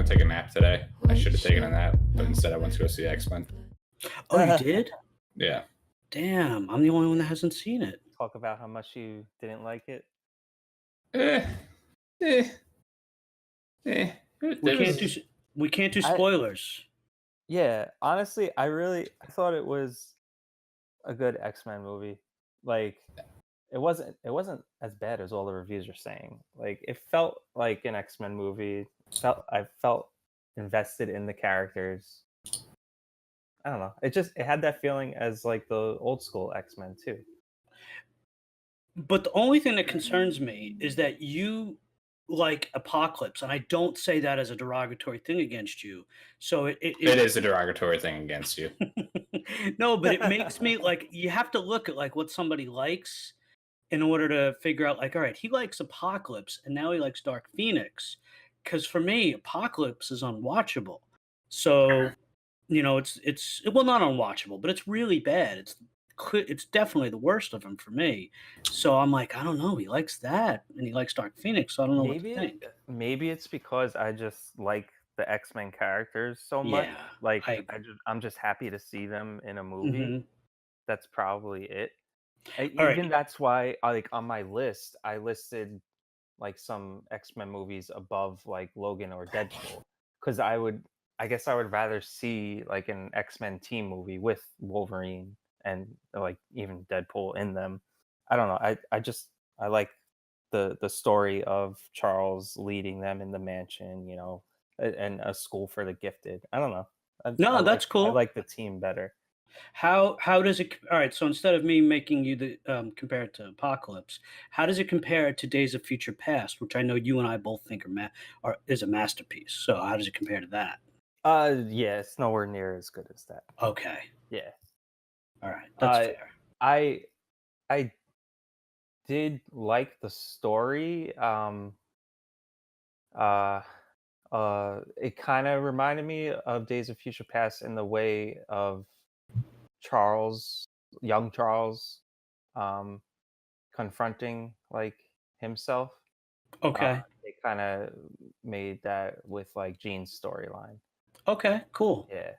gonna take a nap today. I should have taken a nap, but instead I went to go see X-Men. Oh, you did? Yeah. Damn, I'm the only one that hasn't seen it. Talk about how much you didn't like it. Eh. Eh. Eh. We can't do I- spoilers. Yeah, honestly, I thought it was a good X-Men movie. Like, it wasn't as bad as all the reviews are saying. Like, it felt like an X-Men movie. I felt invested in the characters. I don't know. It had that feeling as like the old school X-Men too. But the only thing that concerns me is that you like Apocalypse, and I don't say that as a derogatory thing against you. So It is a derogatory thing against you. No, but it makes me like you have to look at like what somebody likes in order to figure out like, all right, he likes Apocalypse and now he likes Dark Phoenix. Because for me, Apocalypse is unwatchable. So, it's well not unwatchable, but it's really bad. It's definitely the worst of them for me. So I'm like, I don't know. He likes that, and he likes Dark Phoenix. So I don't know what to think. Maybe it's because I just like the X-Men characters so much. Yeah, Like I'm just happy to see them in a movie. Mhm. That's probably it. All right. Even that's why like on my list I listed like some X-Men movies above like Logan or Deadpool, because I guess I would rather see like an X-Men team movie with Wolverine and like even Deadpool in them. I don't know. I like the story of Charles leading them in the mansion, and a school for the gifted. I don't know. No, that's cool. I like the team better. How does it? All right. So instead of me making you compare it to Apocalypse, how does it compare to Days of Future Past, which I know you and I both think is a masterpiece? So how does it compare to that? Yeah, it's nowhere near as good as that. Okay. Yeah. All right. That's fair. I did like the story. It kind of reminded me of Days of Future Past in the way of young Charles, confronting like himself. Okay. They kind of made that with like Jean's storyline. Okay. Cool. Yeah.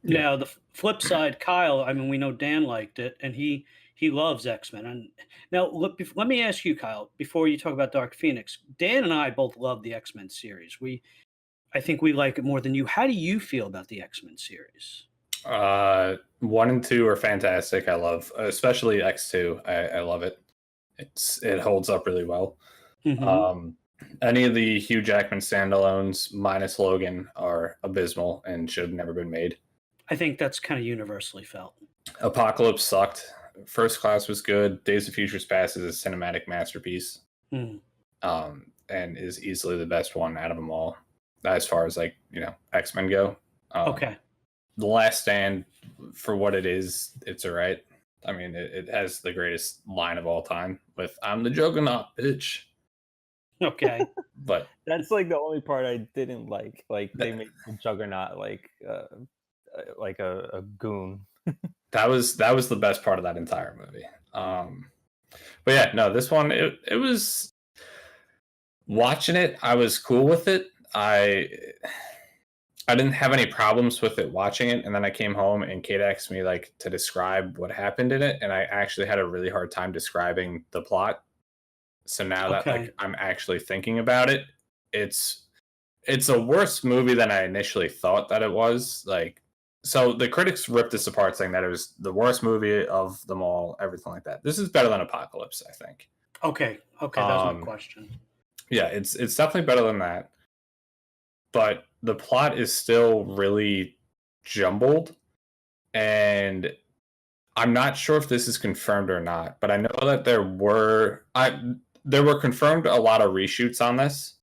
Now the flip side, Kyle. I mean, we know Dan liked it, and he loves X-Men. And now let me ask you, Kyle, before you talk about Dark Phoenix. Dan and I both love the X-Men series. I think we like it more than you. How do you feel about the X-Men series? 1 and 2 are fantastic. I love, especially X2. I love it. It holds up really well. Mm-hmm. Any of the Hugh Jackman standalones minus Logan are abysmal and should have never been made. I think that's kind of universally felt. Apocalypse sucked. First Class was good. Days of Future Past is a cinematic masterpiece. Mm. And is easily the best one out of them all, as far as like X-Men go. Okay. The Last Stand, for what it is, it's all right. I mean, it has the greatest line of all time with "I'm the Juggernaut, bitch." Okay. But that's like the only part I didn't like. Like they made the Juggernaut like a goon. that was the best part of that entire movie. But yeah, no, this one it was, watching it, I was cool with it. I didn't have any problems with it watching it, and then I came home and Kate asked me like to describe what happened in it, and I actually had a really hard time describing the plot. So now that like I'm actually thinking about it, it's a worse movie than I initially thought that it was. Like, so the critics ripped this apart saying that it was the worst movie of them all, everything like that. This is better than Apocalypse, I think. Okay, that's my question. Yeah, it's definitely better than that. But the plot is still really jumbled, and I'm not sure if this is confirmed or not, but I know that there were confirmed a lot of reshoots on this.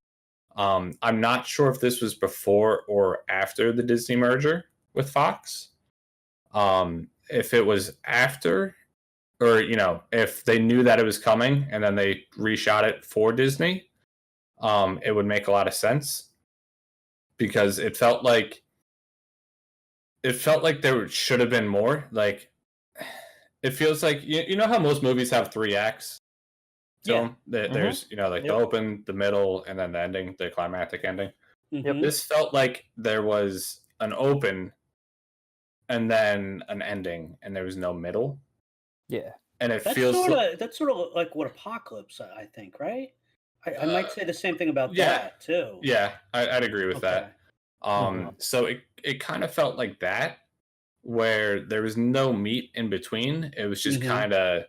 I'm not sure if this was before or after the Disney merger with Fox. If it was after, or if they knew that it was coming and then they reshot it for Disney, it would make a lot of sense, because it felt like there should have been more. Like, it feels like you know how most movies have 3 acts. to Yeah. them. There's like the Yep. open, the middle, and then the ending, the climactic ending. Mhm. This felt like there was an open and then an ending, and there was no middle. Yeah. And it That's feels sort of like what Apocalypse, I think, right? I might uh, say the same thing about yeah, that too. yeah, I'd agree with Okay. that. Mhm. So it kind of felt like that, where there was no meat in between. It was just Mhm. kind of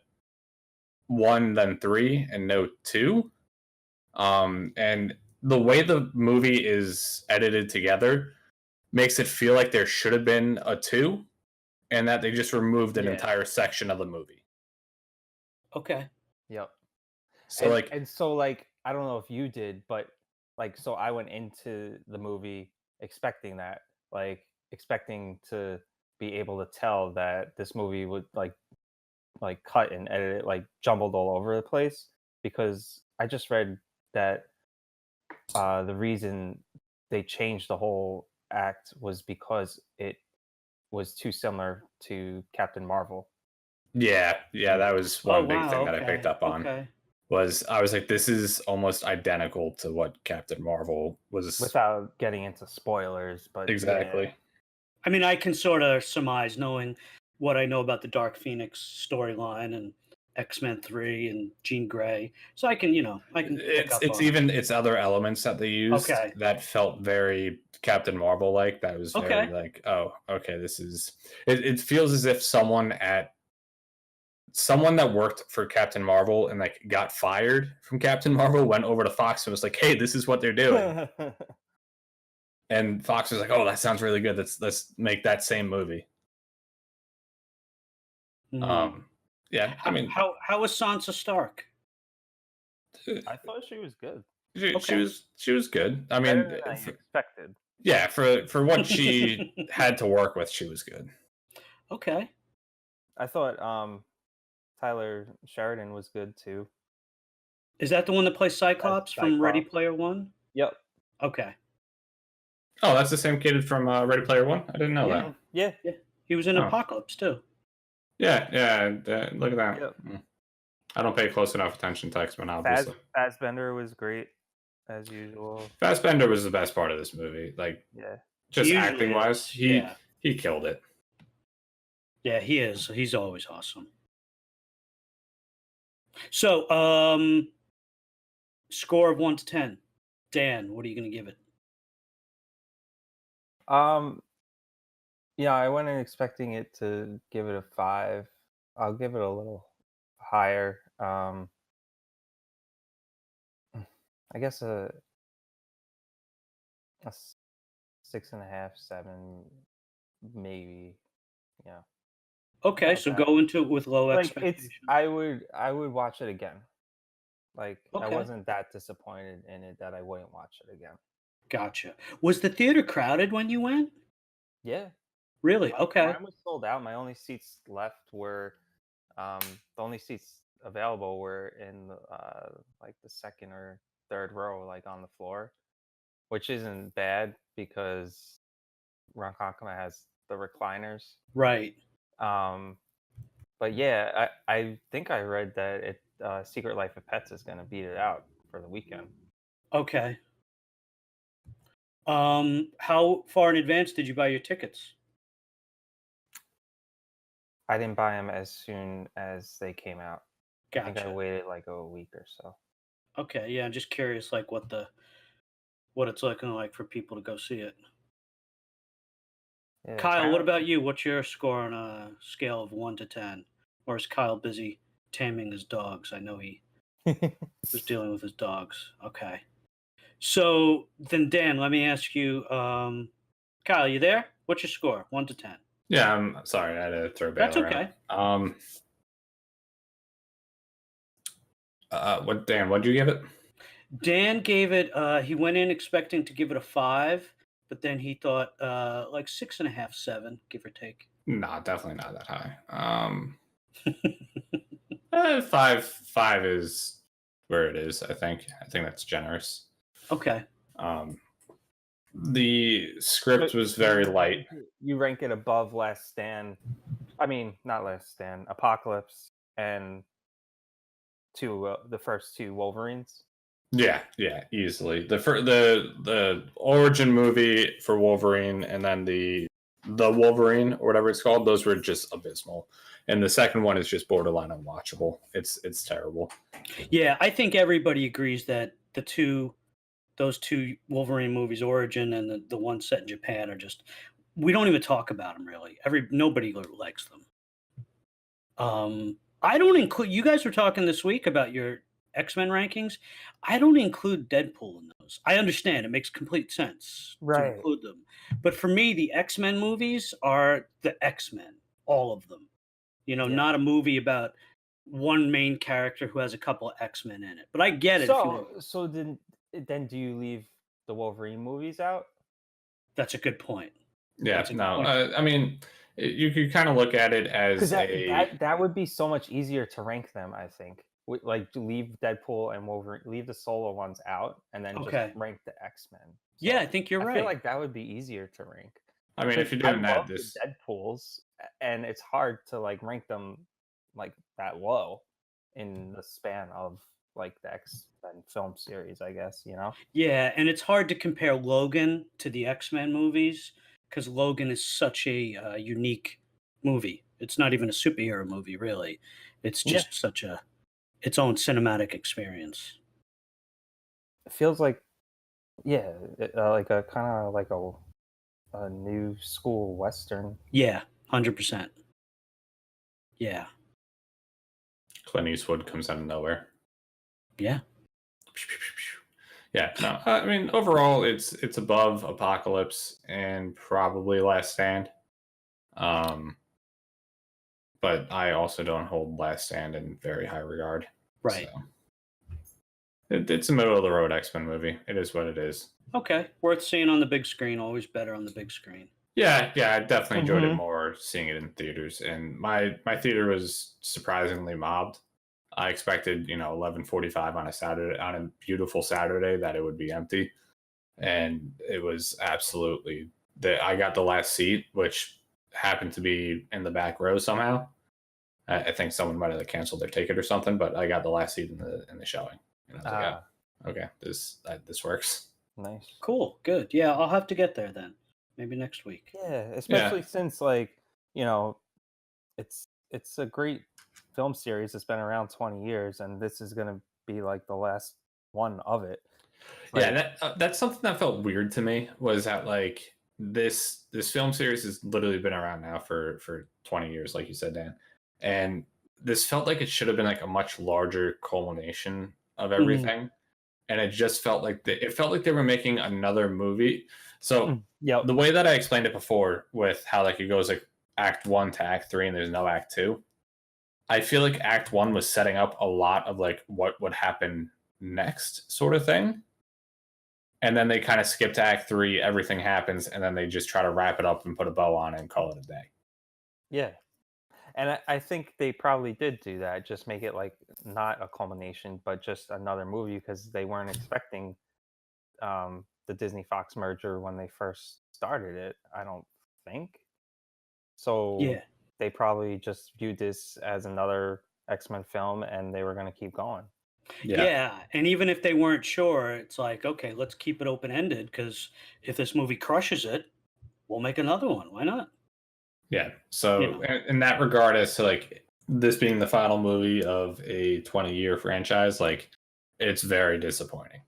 one, then three, and no two. And the way the movie is edited together makes it feel like there should have been a two, and that they just removed an Yeah. entire section of the movie. Okay. Yep. So like, And so like I don't know if you did, but like so I went into the movie expecting that, like expecting to be able to tell that this movie would like cut and edit it like jumbled all over the place because I just read that the reason they changed the whole act was because it was too similar to Captain Marvel. yeah, that was Oh one big wow. thing that I picked Okay. up on. Okay. I was like, this is almost identical to what Captain Marvel was. Without getting into spoilers, but yeah. Exactly. I mean, I can sort of surmise, knowing what I know about the Dark Phoenix storyline and X-Men 3 and Jean Grey, so I can pick up on it. It's other elements that they used Okay. that felt very Captain Marvel like. That was very Okay. like, oh, okay, this is. It feels as if someone that worked for Captain Marvel and like got fired from Captain Marvel went over to Fox and was like, hey, this is what they're doing. And Fox was like, oh, that sounds really good. Let's make that same movie. Mhm. Um, yeah, I mean, How was Sansa Stark? I thought she was good. Okay. she was good. I Better mean, than I expected. yeah, for what she had to work with, she was good. Okay. I thought Tyler Sheridan was good too. Is that the one that plays As Cyclops from Ready Cyclops. Player One? Yep. Okay. Oh, that's the same kid from Ready Player One. I didn't know Yeah. that. Yeah. Yeah. He was in Oh, Apocalypse too. yeah. Look at that. Yep. I don't pay close enough attention to X-Men, obviously. Fassbender was great as usual. Fassbender was the best part of this movie. Like, Yeah. just He acting usually wise, is. Yeah. he killed it. Yeah, he is. He's always awesome. So, score of 1 to 10. Dan, what are you going to give it? Um yeah, I went in expecting it to give it a 5. I'll give it a little higher. I guess a 6.5, 7, maybe. Yeah. Okay, Not so bad. go into it with low Like it's expectations. I would watch it again. Like I Okay, wasn't that disappointed in it that I wouldn't watch it again. gotcha. Was the theater crowded when you went? Yeah. Really? Okay. Mine was sold out. My only seats left were the only seats available were in like the second or third row, like on the floor, which isn't bad because Ronkonkoma has the recliners. Right. Um, but yeah, I think I read that Secret Life of Pets is going to beat it out for the weekend. Okay. How far in advance did you buy your tickets? I didn't buy them as soon as they came out. I think I Gotcha. waited like a week or so. Okay, yeah, I'm just curious, like what it's looking like for people to go see it. Yeah, Kyle, what apparently. about you? What's your score on a scale of 1 to 10? Or is Kyle busy taming his dogs? I know he was dealing with his dogs. Okay. So then, Dan, let me ask you, Kyle, you there? What's your score? 1 to 10. Yeah, I'm sorry, I had to throw That's Baylor okay. out. What'd you give it? Dan gave it, he went in expecting to give it a 5, but then he thought like 6.5, 7, give or take. Nah, definitely not that high. Five is where it is. I think that's generous. Okay. The script was very light. You rank it above Last Stand. I mean, not Last Stand, Apocalypse and the first two Wolverines. Yeah, easily. The origin movie for Wolverine and then the Wolverine or whatever it's called, those were just abysmal. And the second one is just borderline unwatchable. It's terrible. Yeah, I think everybody agrees that those two Wolverine movies, Origin and the one set in Japan, are just, we don't even talk about them really. Nobody likes them. I don't include, you guys were talking this week about your X-Men rankings. I don't include Deadpool in those. I understand, it makes complete sense to include them. But for me, the X-Men movies are the X-Men, all of them. Not a movie about one main character who has a couple of X-Men in it. But I get it. So then do you leave the Wolverine movies out? That's a good point. Yeah, no. I mean, you could kind of look at it as that would be so much easier to rank them, I think. Like, leave Deadpool and Wolverine, leave the solo ones out, and then just rank the X-Men. So yeah, I think you're right. I feel like that would be easier to rank. I mean, if you're doing that, the Deadpools, and it's hard to like rank them like that low in the span of like the X-Men film series, I guess, Yeah, and it's hard to compare Logan to the X-Men movies because Logan is such a unique movie. It's not even a superhero movie, really. It's just such its own cinematic experience. It feels like, like a kind of like a new school Western. Yeah, 100%. Yeah. Clint Eastwood comes out of nowhere. Yeah. Yeah, no. I mean, overall, it's above Apocalypse and probably Last Stand. But I also don't hold Last Stand in very high regard. Right. So. It's a middle of the road X-Men movie. It is what it is. Okay, worth seeing on the big screen. Always better on the big screen. Yeah, I definitely enjoyed it more seeing it in theaters, and my theater was surprisingly mobbed. I expected, 11:45 on a Saturday, on a beautiful Saturday, that it would be empty, and it was absolutely. I got the last seat, which happened to be in the back row somehow. I think someone might have canceled their ticket or something, but I got the last seat in the showing. And I was like, okay, this works. Nice. Cool. Good. Yeah, I'll have to get there then. Maybe next week. Yeah, especially since it's a great film series that's been around 20 years, and this is going to be like the last one of it. That's something that felt weird to me, was that like this film series has literally been around now for 20 years, like you said, Dan. And this felt like it should have been like a much larger culmination of everything. And it just felt like they were making another movie. So the way that I explained it before, with how like it goes like Act 1 to Act 3 and there's no Act 2, I feel like Act 1 was setting up a lot of like what would happen next, sort of thing. And then they kind of skip to Act 3, everything happens, and then they just try to wrap it up and put a bow on it and call it a day. Yeah. And I think they probably did do that, just make it like not a culmination, but just another movie, because they weren't expecting the Disney Fox merger when they first started it, I don't think. So they probably just viewed this as another X-Men film, and they were going to keep going. Yeah, and even if they weren't sure, it's like, okay, let's keep it open-ended, because if this movie crushes it, we'll make another one. Why not? Yeah. So in that regard, as to like this being the final movie of a 20-year franchise, like it's very disappointing.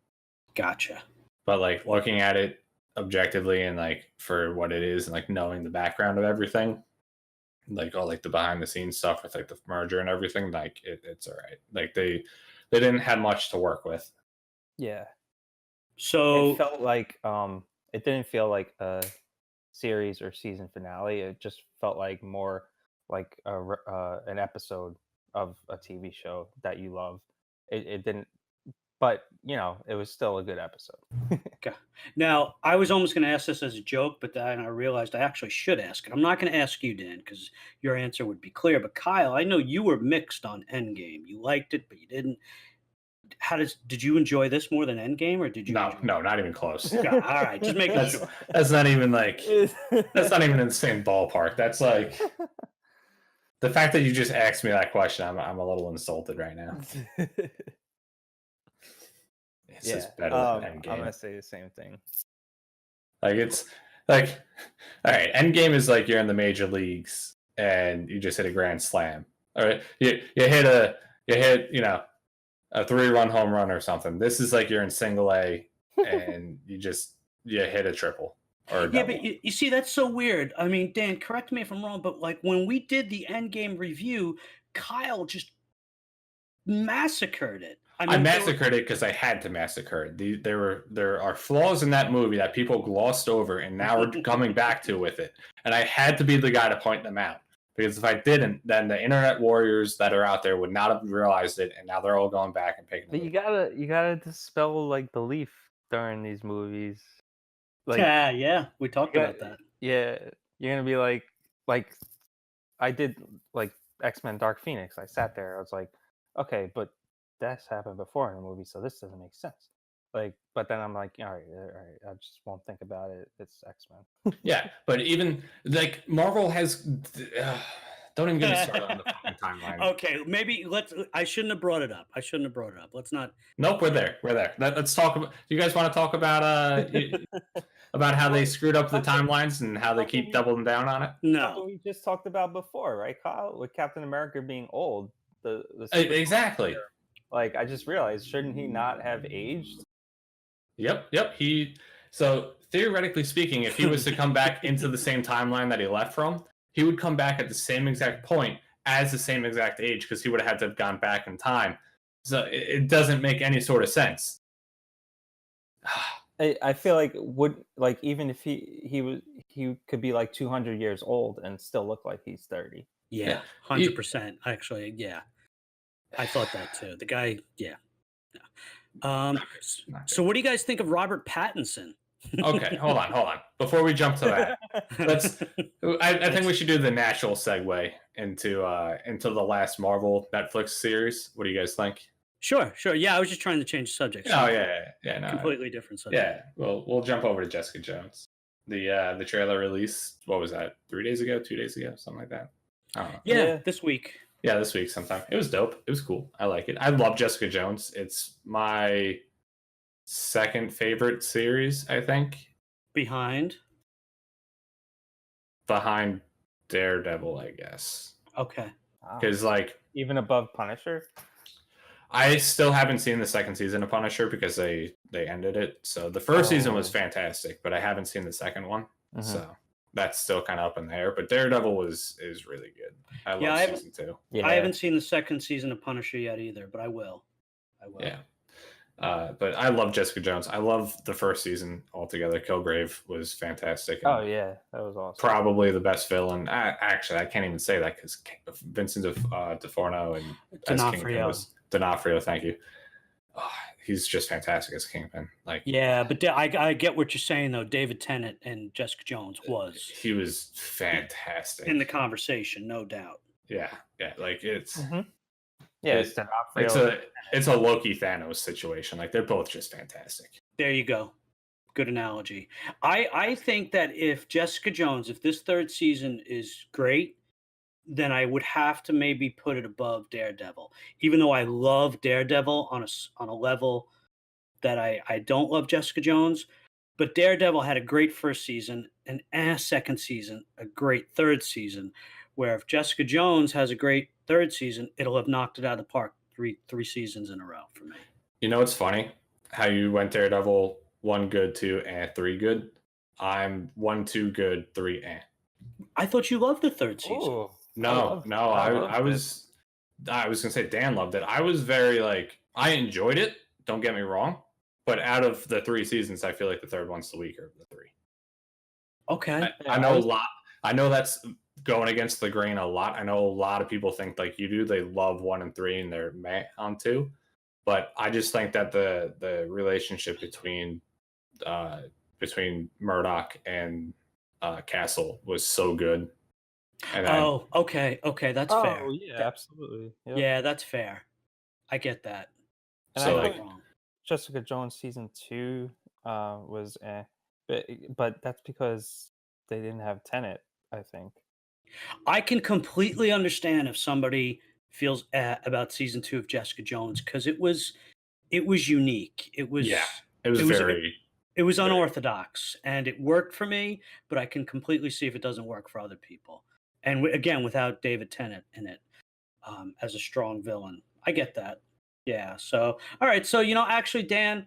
Gotcha. But like looking at it objectively and like for what it is, and like knowing the background of everything, like all like the behind the scenes stuff with like the merger and everything, like it's all right. Like they didn't have much to work with. Yeah. So it felt like it didn't feel like a series or season finale. It just felt like more like an episode of a TV show that you love. It didn't, but it was still a good episode. Okay. Now, I was almost going to ask this as a joke, but then I realized I actually should ask it. I'm not going to ask you, Dan, because your answer would be clear. But Kyle, I know you were mixed on Endgame. You liked it, but you didn't. Did you enjoy this more than Endgame, or did you? No, not even close. Yeah, all right, just making sure. That's not even like that's not even in the same ballpark. That's like The fact that you just asked me that question, I'm a little insulted right now. It's just better than I'm Endgame. gonna say the same thing. Like it's like, all right, Endgame is like you're in the major leagues and you just hit a grand slam. All right, you hit a a 3-run home run or something. This is like you're in single A and you hit a triple or a Yeah, double. but you see, that's so weird. I mean, Dan, correct me if I'm wrong, but like when we did the Endgame review, Kyle just massacred it. I massacred it because I had to massacre it. There are flaws in that movie that people glossed over, and now we're coming back to with it. And I had to be the guy to point them out, because if I didn't, then the internet warriors that are out there would not have realized it, and now they're all going back and picking. But you gotta dispel like belief during these movies. Like, yeah, we talked about that. Yeah, you're gonna be like I did like X-Men Dark Phoenix. I sat there, I was like, okay, but that's happened before in the movie, so this doesn't make sense. Like, but then I'm like, all right, I just won't think about it. It's X-Men. Yeah, but even like Marvel has. Don't even get me started on the fucking timeline. Okay, maybe I shouldn't have brought it up. Let's not. Nope, we're there. Let's talk about. Do you guys want to talk about about how they screwed up the timelines and how they keep doubling down on it? No, We just talked about before, right, Kyle? With Captain America being old, the Exactly. Like, I just realized, shouldn't he not have aged? Yep. So theoretically speaking, if he was to come back into the same timeline that he left from, he would come back at the same exact point as the same exact age, because he would have had to have gone back in time. So it doesn't make any sort of sense. I feel like even if he could be like 200 years old and still look like he's 30. yeah, 100%. Actually, yeah, I thought that too. The guy, yeah. So what do you guys think of Robert Pattinson? Okay, hold on. Before we jump to that, I think we should do the natural segue into the last Marvel Netflix series. What do you guys think? Sure. Yeah, I was just trying to change the subject. Oh yeah, no, completely different subject. Yeah, we'll jump over to Jessica Jones. The trailer release. What was that? 3 days ago, 2 days ago, something like that. I don't know. Yeah, this week. Yeah, this week sometime. It was dope. It was cool. I like it. I love Jessica Jones. It's my second favorite series, I think. Behind Daredevil, I guess. Okay. Because like even above Punisher. I still haven't seen the second season of Punisher because they ended it. So the first season was fantastic, but I haven't seen the second one. Mm-hmm. So that's still kind of up in the air. But Daredevil is really good. I love season 2. Yeah. I haven't seen the second season of Punisher yet either, but I will. Yeah. But I love Jessica Jones. I love the first season altogether. Kilgrave was fantastic. Oh yeah, that was awesome. Probably the best villain. Actually, I can't even say that because Vincent D'Onofrio and D'Onofrio. Thank you. Oh, he's just fantastic as Kingpin. Like, yeah, but I get what you're saying though. David Tennant and Jessica Jones he was fantastic in the conversation, no doubt. Yeah, like it's. Mm-hmm. Yeah, it's a Loki Thanos situation. Like, they're both just fantastic. There you go. Good analogy. I think that if Jessica Jones, if this third season is great, then I would have to maybe put it above Daredevil. Even though I love Daredevil on a level that I don't love Jessica Jones, but Daredevil had a great first season, and second season, a great third season. Where if Jessica Jones has a great third season, it'll have knocked it out of the park three seasons in a row for me. You know, it's funny how you went Daredevil 1 good, 2 3 good. I'm 1 2 good, 3 I thought you loved the third season. Ooh, no. I was gonna say Dan loved it. I was very I enjoyed it. Don't get me wrong, but out of the 3 seasons, I feel like the third one's the weaker of the 3. Okay, I know a lot. I know that's going against the grain a lot. I know a lot of people think like you do. They love 1 and 3 and they're meh on 2. But I just think that the relationship between Murdoch and Castle was so good. And okay, that's fair. Oh yeah, absolutely. Yep. Yeah, that's fair. I get that. And so wrong. Jessica Jones season 2 was but that's because they didn't have Tenet, I think. I can completely understand if somebody feels about season 2 of Jessica Jones because it was unique. It Yeah, was it was it was it, very, it was very. unorthodox and it worked for me, but I can completely see if it doesn't work for other people. And again, without David Tennant in it as a strong villain, I get that. Yeah. So, all right. So, actually, Dan,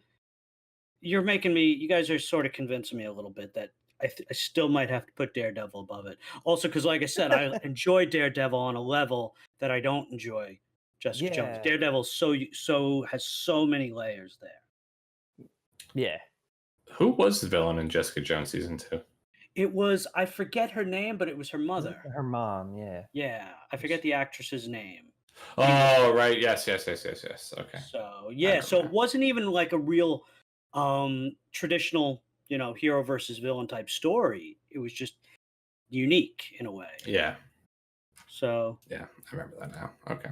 you're making me. You guys are sort of convincing me a little bit that I still might have to put Daredevil above it. Also, because like I said, I enjoy Daredevil on a level that I don't enjoy Jessica Jones. Yeah, Daredevil so has so many layers there. yeah. Who was the villain in Jessica Jones season 2? It was I forget her name, but it was her mother. Her mom, yeah. Yeah, I forget the actress's name. Oh, right. Yes, yes, yes, yes, yes. Okay. So I yeah, so it remember. wasn't even like a real traditional, hero versus villain type story. It was just unique in a way. Yeah, So, yeah. I remember that now. Okay.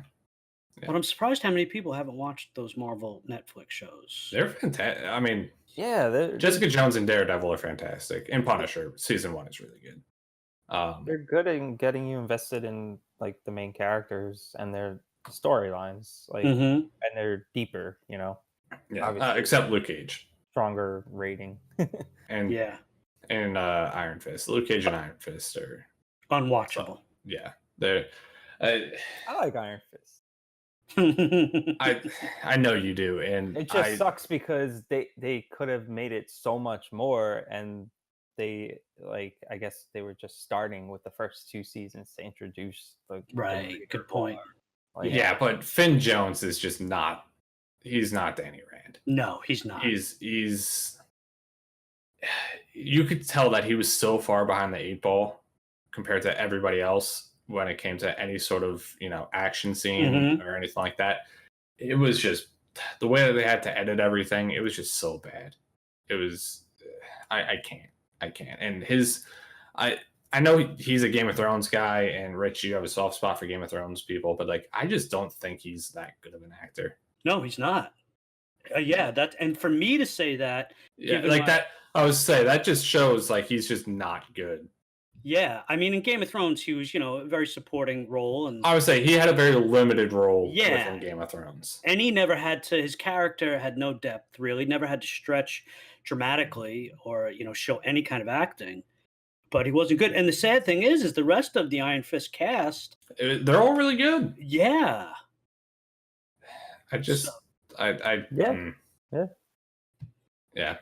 Yeah. but I'm surprised how many people haven't watched those Marvel Netflix shows. They're fantastic. I mean, Yeah, Jessica Jones and Daredevil are fantastic. And Punisher, season 1 is really good. they're good in getting you invested in like the main characters and their storylines, like, Hmm. and they're deeper, Yeah, obviously except Luke Cage stronger rating. and Yeah, Iron Fist. Luke Cage and Iron Fist are unwatchable. so yeah. They're I I like Iron Fist. I I know you do, and It just sucks because they could have made it so much more, and they like I guess they were just starting with the first 2 seasons to introduce the Right. greater Good lore. point. Like, yeah, but Finn Jones is just not. He's not Danny Rand. No, he's not. He's. You could tell that he was so far behind the 8 ball compared to everybody else when it came to any sort of action scene Mhm. or anything like that. It was just the way that they had to edit everything. It was just so bad. It was. I can't. And I know he's a Game of Thrones guy, and Rich, you have a soft spot for Game of Thrones people, but like I just don't think he's that good of an actor. No, he's not. Yeah, that and for me to say that, Yeah, given like my that. I was say that just shows like he's just not good. yeah, I mean, in Game of Thrones, he was, a very supporting role, and I would say he had a very limited role yeah, within Game of Thrones. and he never had to. His character had no depth, really. Never had to stretch dramatically or show any kind of acting. But he wasn't good. And the sad thing is the rest of the Iron Fist cast, They're all really good. yeah. I So just, I, yeah, mm, yeah. yeah.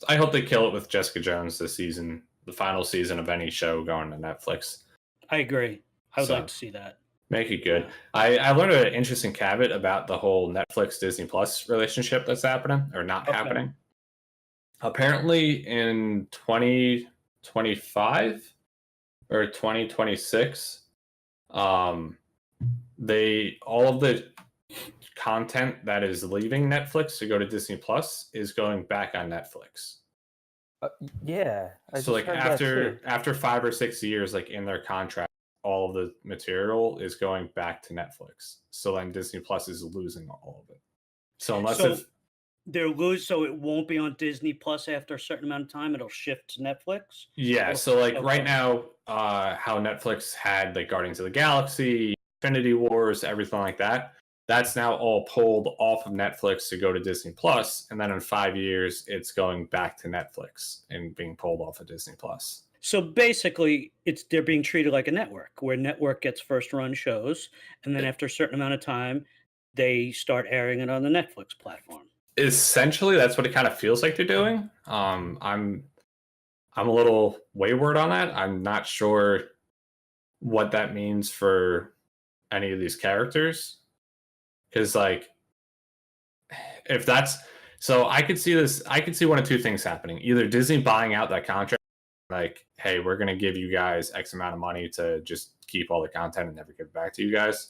I hope they kill it with Jessica Jones this season, the final season of any show going to Netflix. I agree. I would So, like to see that. make it good. Yeah. I learned an interesting caveat about the whole Netflix Disney Plus relationship that's happening or not Okay. happening. Apparently, in 2025 or 2026, they all of the content that is leaving Netflix to go to Disney Plus is going back on Netflix. Yeah. I So like just heard that too. after 5 or 6 years, like in their contract, all of the material is going back to Netflix. So then Disney Plus is losing all of it. So unless So if so it won't be on Disney Plus after a certain amount of time. It'll shift to Netflix. yeah, Or so like right okay. now, how Netflix had like Guardians of the Galaxy, Infinity Wars, everything like that. That's now all pulled off of Netflix to go to Disney Plus, and then in 5 years, it's going back to Netflix and being pulled off of Disney Plus. So basically, they're being treated like a network, where network gets first run shows, and then after a certain amount of time, they start airing it on the Netflix platform. Essentially, that's what it kind of feels like they're doing. I'm a little wayward on that. I'm not sure what that means for any of these characters, because like if that's so I could see one of two things happening. Either Disney buying out that contract, like, hey, we're gonna give you guys X amount of money to just keep all the content and never give it back to you guys.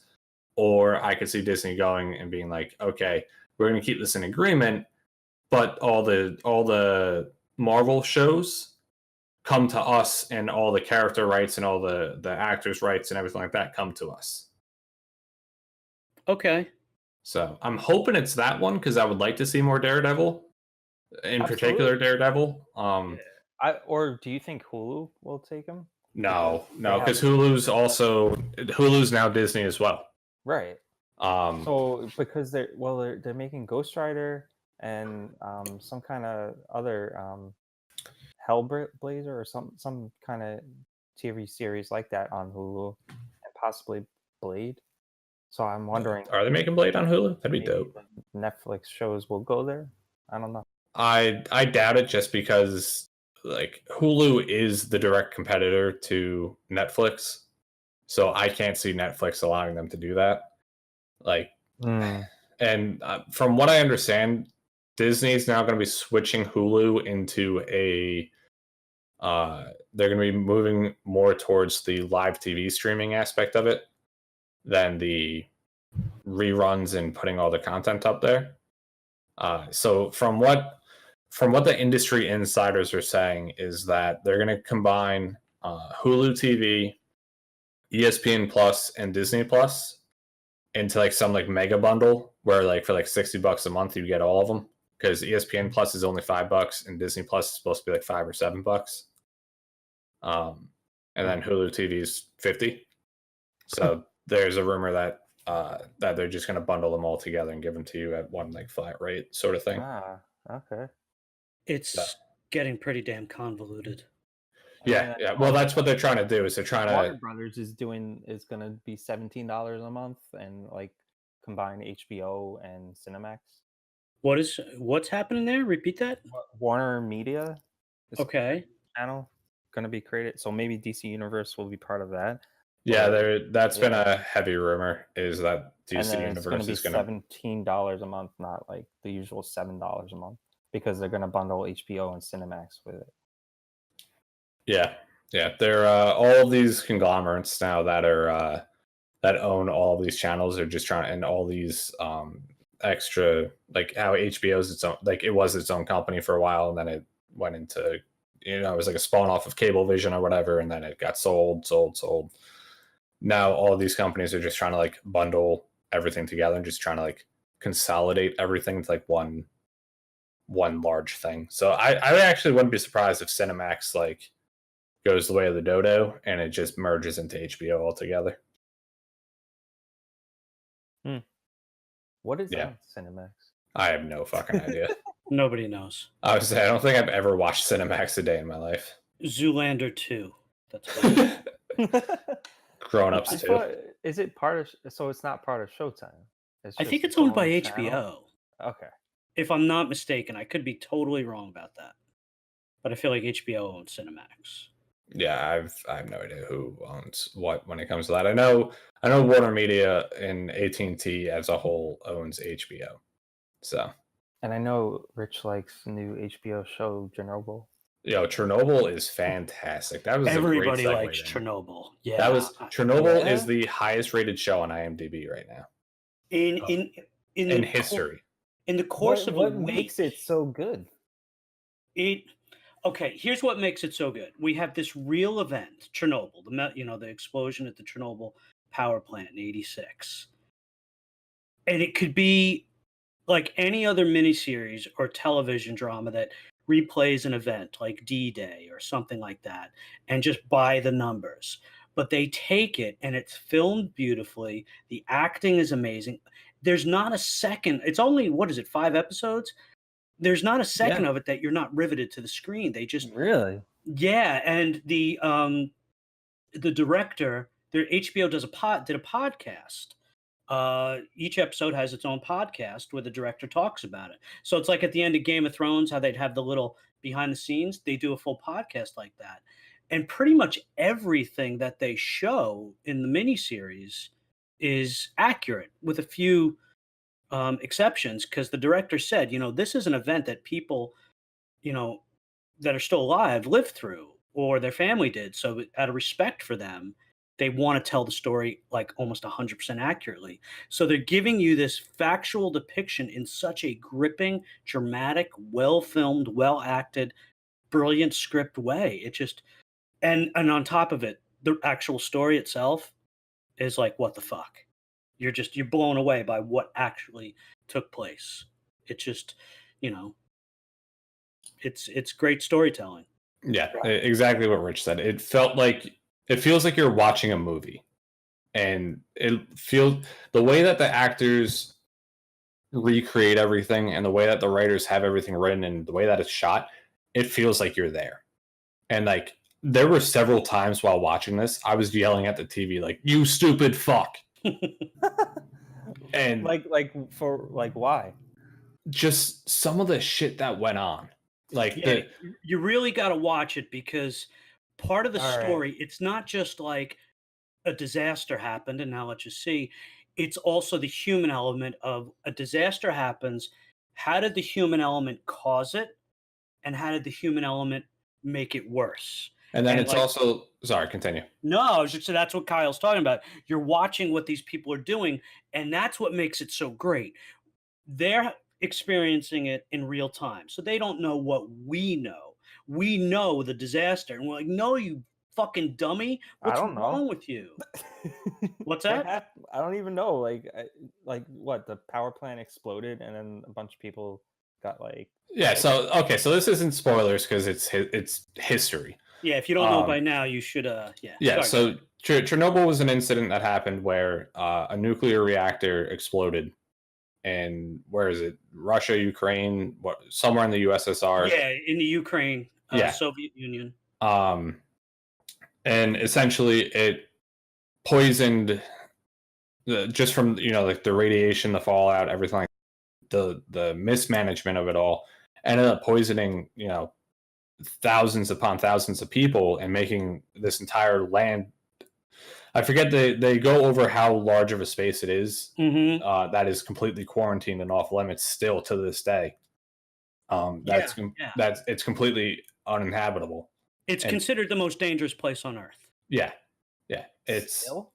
Or I could see Disney going and being like, okay, we're gonna keep this in agreement, but all the Marvel shows come to us, and all the character rights and all the actors rights and everything like that come to us. Okay. So I'm hoping it's that one because I would like to see more Daredevil, in particular Absolutely. Daredevil. Or do you think Hulu will take him? No, They have- because Hulu's now Disney as well. right. So because they're making Ghost Rider and some kind of other Hellblazer or some kind of TV series like that on Hulu, and possibly Blade. So I'm wondering, Are they making Blade on Hulu? That'd be maybe dope. the Netflix shows will go there. I don't know. I doubt it, just because like Hulu is the direct competitor to Netflix, so I can't see Netflix allowing them to do that. Like, and from what I understand, Disney's now going to be switching Hulu into a. They're going to be moving more towards the live TV streaming aspect of it than the reruns and putting all the content up there. So from what the industry insiders are saying is that they're going to combine Hulu TV, ESPN Plus, and Disney Plus into like some like mega bundle where like for like $60 a month you get all of them, because ESPN Plus is only $5 and Disney Plus is supposed to be like $5 or $7. And then Hulu TV is $50. So there's a rumor that that they're just going to bundle them all together and give them to you at one like flat rate sort of thing. Okay. It's getting pretty damn convoluted. Yeah. Well, that's what they're trying to do. Is they're trying Warner to. Brothers is going to be $17 a month and like combine HBO and Cinemax. What's happening there? Repeat that. Warner Media. Okay. Channel going to be created, so maybe DC Universe will be part of that. Yeah, that's been a heavy rumor. Is that DC Universe is going to be $17 a month, not like the usual $7 a month, because they're going to bundle HBO and Cinemax with it. Yeah. They're all of these conglomerates now that are that own all of these channels are just trying, and all these extra, like how HBO's its own, like it was its own company for a while, and then it went into, it was like a spawn off of Cablevision or whatever, and then it got sold. Now all these companies are just trying to like bundle everything together and just trying to like consolidate everything to like one large thing. So I actually wouldn't be surprised if Cinemax like goes the way of the dodo and it just merges into HBO altogether. What is on Cinemax? I have no fucking idea. Nobody knows. I would say I don't think I've ever watched Cinemax a day in my life. Zoolander 2. That's about Grown Ups too. Is it part of? So it's not part of Showtime. I think it's owned by HBO. Okay. If I'm not mistaken, I could be totally wrong about that, but I feel like HBO owns Cinemax. Yeah, I have no idea who owns what when it comes to that. I know Warner Media and AT&T as a whole owns HBO. So. And I know Rich likes the new HBO show Chernobyl. Chernobyl is fantastic. That was everybody a great likes Chernobyl. Yeah, that was Chernobyl is the highest rated show on IMDb right now in history. In the course of a week, what makes it so good? Okay, here's what makes it so good. We have this real event, Chernobyl, the explosion at the Chernobyl power plant in '86, and it could be like any other miniseries or television drama that replays an event like D-Day or something like that, and just by the numbers. But they take it and it's filmed beautifully. The acting is amazing. There's not a second. It's only, 5 episodes? There's not a second of it that you're not riveted to the screen. They just really, and the director, HBO did a podcast. Each episode has its own podcast where the director talks about it. So it's like at the end of Game of Thrones, how they'd have the little behind the scenes. They do a full podcast like that, and pretty much everything that they show in the miniseries is accurate, with a few exceptions, because the director said, this is an event that people, that are still alive lived through, or their family did. So out of respect for them, they want to tell the story like almost 100% accurately. So they're giving you this factual depiction in such a gripping, dramatic, well-filmed, well-acted, brilliant script way. It just, and on top of it, the actual story itself is like, what the fuck? You're blown away by what actually took place. It just, it's great storytelling. Yeah, exactly what Rich said. It felt like it feels like you're watching a movie, and it feels the way that the actors recreate everything and the way that the writers have everything written and the way that it's shot, it feels like you're there. And like there were several times while watching this, I was yelling at the TV like, "You stupid fuck!" And for why? just some of the shit that went on, like Yeah, you really got to watch it because part of the All right. story, it's not just like a disaster happened and now let's just see. It's also the human element of a disaster happens. How did the human element cause it? And how did the human element make it worse? and then And it's like, also sorry, continue. no, I was just so that's what Kyle's talking about. You're watching what these people are doing, and that's what makes it so great. They're experiencing it in real time. So they don't know what we know. We know the disaster. And we're like, no, you fucking dummy. What's don't know. wrong with you? What's that? I don't even know. Like what? The power plant exploded, and then a bunch of people got like. Yeah. died? So okay. So this isn't spoilers because it's history. Yeah, if you don't know by now, you should. Yeah. Yeah. Sorry, So Chernobyl was an incident that happened where a nuclear reactor exploded, and where is it? Russia, Ukraine, somewhere in the USSR. yeah, in the Ukraine, Yeah. Soviet Union. And essentially it poisoned just from like the radiation, the fallout, everything, like the mismanagement of it all ended up poisoning thousands upon thousands of people and making this entire land. I forget they go over how large of a space it is that is completely quarantined and off limits still to this day. That's it's completely uninhabitable. It's considered the most dangerous place on Earth. Yeah, it's Still?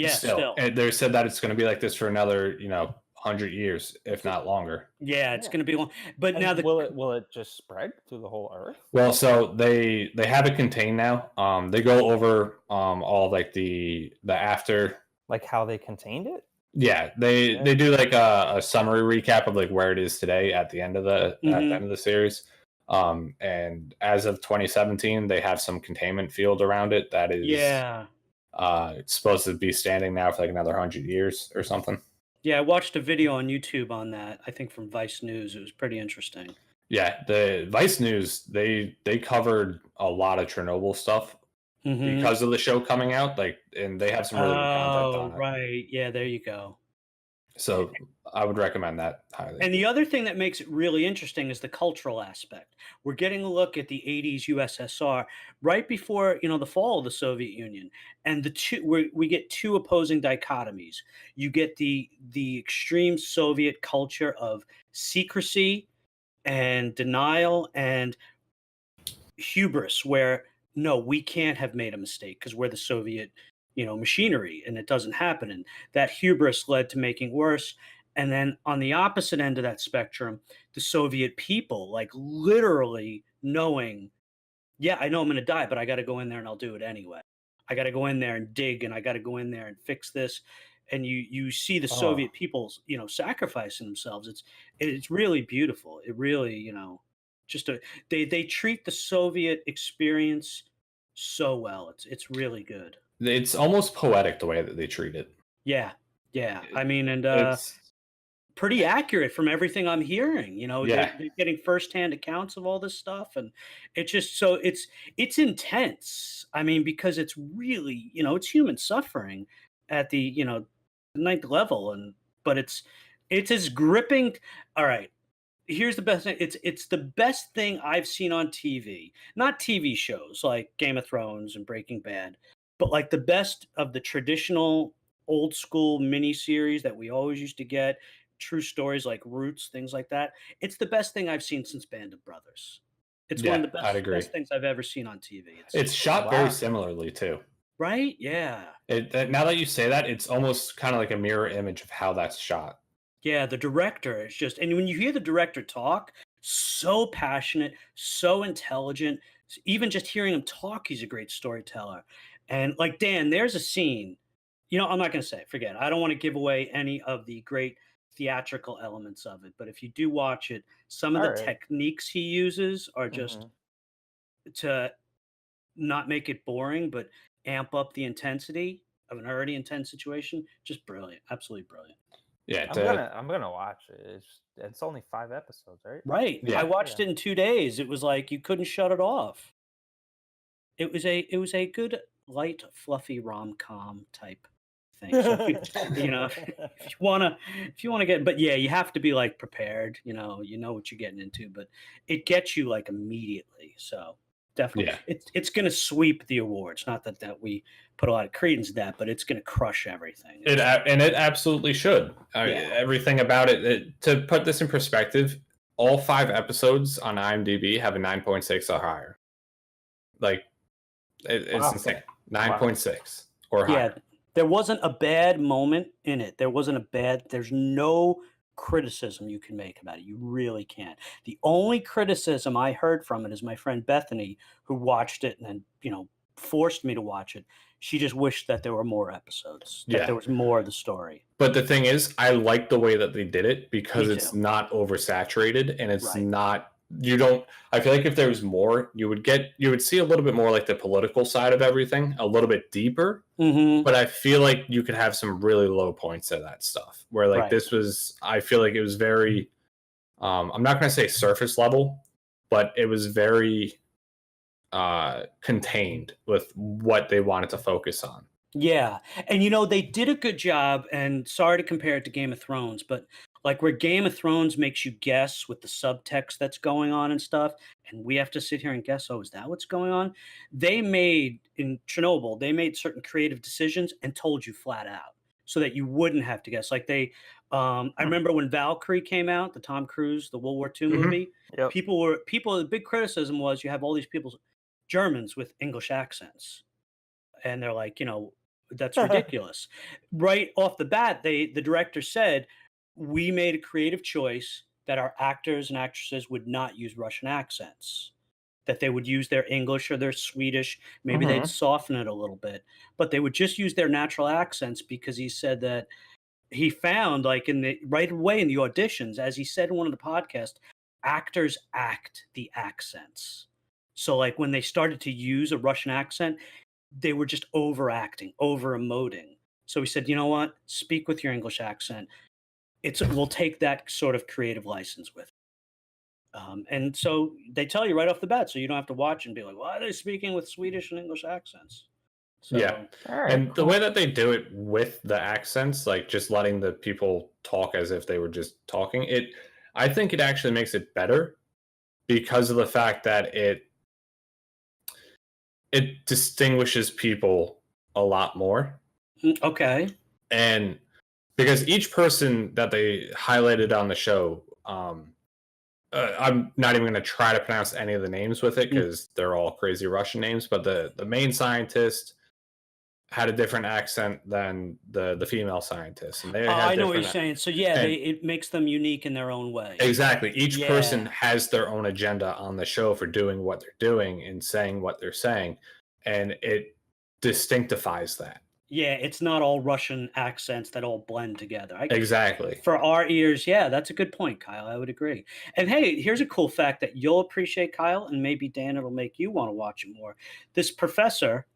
Still. And they said that it's going to be like this for another 100 years, if not longer. Yeah, it's going to be long. But And now will it just spread through the whole Earth? Well, so they have it contained now. They go over all like the after, like how they contained it. Yeah, they do like a summary recap of like where it is today at the end of the end of the series. And as of 2017, they have some containment field around it that is it's supposed to be standing now for like another 100 years or something. Yeah, I watched a video on YouTube on that. I think from Vice News. It was pretty interesting. Yeah, the Vice News they covered a lot of Chernobyl stuff because of the show coming out. Like, and they have some really good content on it. Right. Yeah, there you go. So I would recommend that highly. And the other thing that makes it really interesting is the cultural aspect. We're getting a look at the 80s USSR right before, the fall of the Soviet Union. And we get two opposing dichotomies. You get the extreme Soviet culture of secrecy and denial and hubris, where no, we can't have made a mistake because we're the Soviet machinery, and it doesn't happen. And that hubris led to making worse. And then on the opposite end of that spectrum, the Soviet people, like literally knowing, yeah, I know I'm going to die, but I got to go in there and I'll do it anyway. I got to go in there and dig, and I got to go in there and fix this. And you see the Soviet people, sacrificing themselves. It's really beautiful. It really, they treat the Soviet experience so well. It's really good. It's almost poetic the way that they treat it. Yeah. I mean, and it's pretty accurate from everything I'm hearing. They're getting firsthand accounts of all this stuff, and it's just so it's intense. I mean, because it's really it's human suffering at the ninth level, but it's as gripping. All right, here's the best thing. It's the best thing I've seen on TV, not TV shows like Game of Thrones and Breaking Bad, but like the best of the traditional old school miniseries that we always used to get, true stories like Roots, things like that. It's the best thing I've seen since Band of Brothers. It's one of the best things I've ever seen on TV. It's shot very similarly too. Right? Yeah. Now that you say that, it's almost kind of like a mirror image of how that's shot. Yeah, the director is just, and when you hear the director talk, so passionate, so intelligent. Even just hearing him talk, he's a great storyteller. And like Dan, there's a scene, I'm not going to say, forget it. I don't want to give away any of the great theatrical elements of it. But if you do watch it, some of the techniques he uses are just not make it boring, but amp up the intensity of an already intense situation. Just brilliant, absolutely brilliant. Yeah, I'm gonna watch it. It's only 5 episodes, right? Right. I yeah, watched Yeah. it in 2 days. It was like you couldn't shut it off. It was a good, light, fluffy rom-com type thing. So if if you wanna get, but yeah, you have to be, like, prepared, you know what you're getting into, but it gets you, like, immediately. So definitely yeah. it's gonna sweep the awards. Not that we put a lot of credence to that, but it's gonna crush everything. It absolutely should. Yeah. Everything about it. To put this in perspective, all 5 episodes on IMDb have a 9.6 or higher. Like it's Wow. insane. Wow. 9.6 or Yeah, higher. there wasn't a bad moment in it. There's no criticism you can make about it. You really can't. The only criticism I heard from it is my friend Bethany, who watched it and then, forced me to watch it. She just wished that there were more episodes, that there Yeah. was more of the story. But the thing is, I like the way that they did it because Me it's too. not oversaturated and it's Right. not you don't I feel like if there was more, you would see a little bit more like the political side of everything, a little bit deeper. Mhm. But I feel like you could have some really low points of that stuff. Where like Right. I feel like it was very I'm not gonna say surface level, but it was very contained with what they wanted to focus on. Yeah, and they did a good job, and sorry to compare it to Game of Thrones, but like where Game of Thrones makes you guess with the subtext that's going on and stuff, and we have to sit here and guess, oh, is that what's going on? They made in Chernobyl, they made certain creative decisions and told you flat out so that you wouldn't have to guess. Like I Hmm. remember when Valkyrie came out, the Tom Cruise, the World War II Mhm. movie, Yep. the big criticism was you have all these people, Germans with English accents, and they're like, that's ridiculous. Right off the bat, the director said, we made a creative choice that our actors and actresses would not use Russian accents, that they would use their English or their Swedish. Maybe they'd Hmm. soften it a little bit, but they would just use their natural accents, because he said that he found, like, in the right away in the auditions, as he said in one of the podcasts, actors act the accents. So like when they started to use a Russian accent, they were just overacting, over emoting. So he said, "You know what? Speak with your English accent. We'll take that sort of creative license with it." And so they tell you right off the bat, so you don't have to watch and be like, "Why are they speaking with Swedish and English accents?" Yeah. So All right. And the Cool. way that they do it with the accents, like just letting the people talk as if they were just talking, I think it actually makes it better because of the fact that it distinguishes people a lot more. okay, And because each person that they highlighted on the show, I'm not even going to try to pronounce any of the names with it Mm, because they're all crazy Russian names. But the main scientist had a different accent than the female scientist, and they had I know what you're different. saying. So yeah, And it makes them unique in their own way. exactly, each person Yeah, has their own agenda on the show for doing what they're doing and saying what they're saying, and it distinctifies that. yeah. It's not all Russian accents that all blend together. Exactly. For our ears, yeah, that's a good point, Kyle. I would agree. And hey, here's a cool fact that you'll appreciate, Kyle, and maybe Dan, it'll make you want to watch it more. This professor,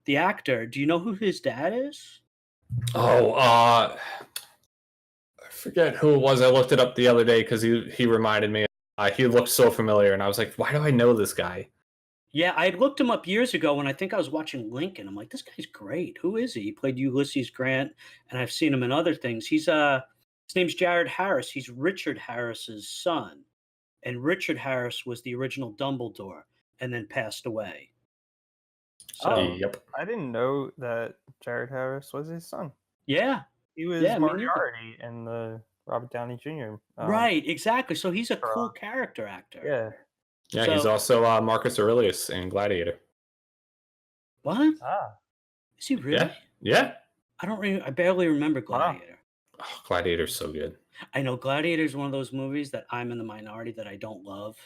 the actor, do you know who his dad is? Oh, I forget who it was. I looked it up the other day because he reminded me. He looked so familiar, and I was like, "Why do I know this guy?" Yeah, I had looked him up years ago when I think I was watching Lincoln. I'm like, this guy's great. Who is he? He played Ulysses Grant, and I've seen him in other things. His name's Jared Harris. He's Richard Harris's son. And Richard Harris was the original Dumbledore and then passed away. Oh, So Yep. I didn't know that Jared Harris was his son. yeah, He was yeah, me neither. Moriarty in the Robert Downey Jr. Right, exactly. So he's a Era. cool character actor. Yeah. Yeah, he's So also Marcus Aurelius in Gladiator. what? Ah. Is he really? Yeah, yeah. I barely remember Wow. Gladiator. Oh, Gladiator's so good. I know Gladiator is one of those movies that I'm in the minority that I don't love.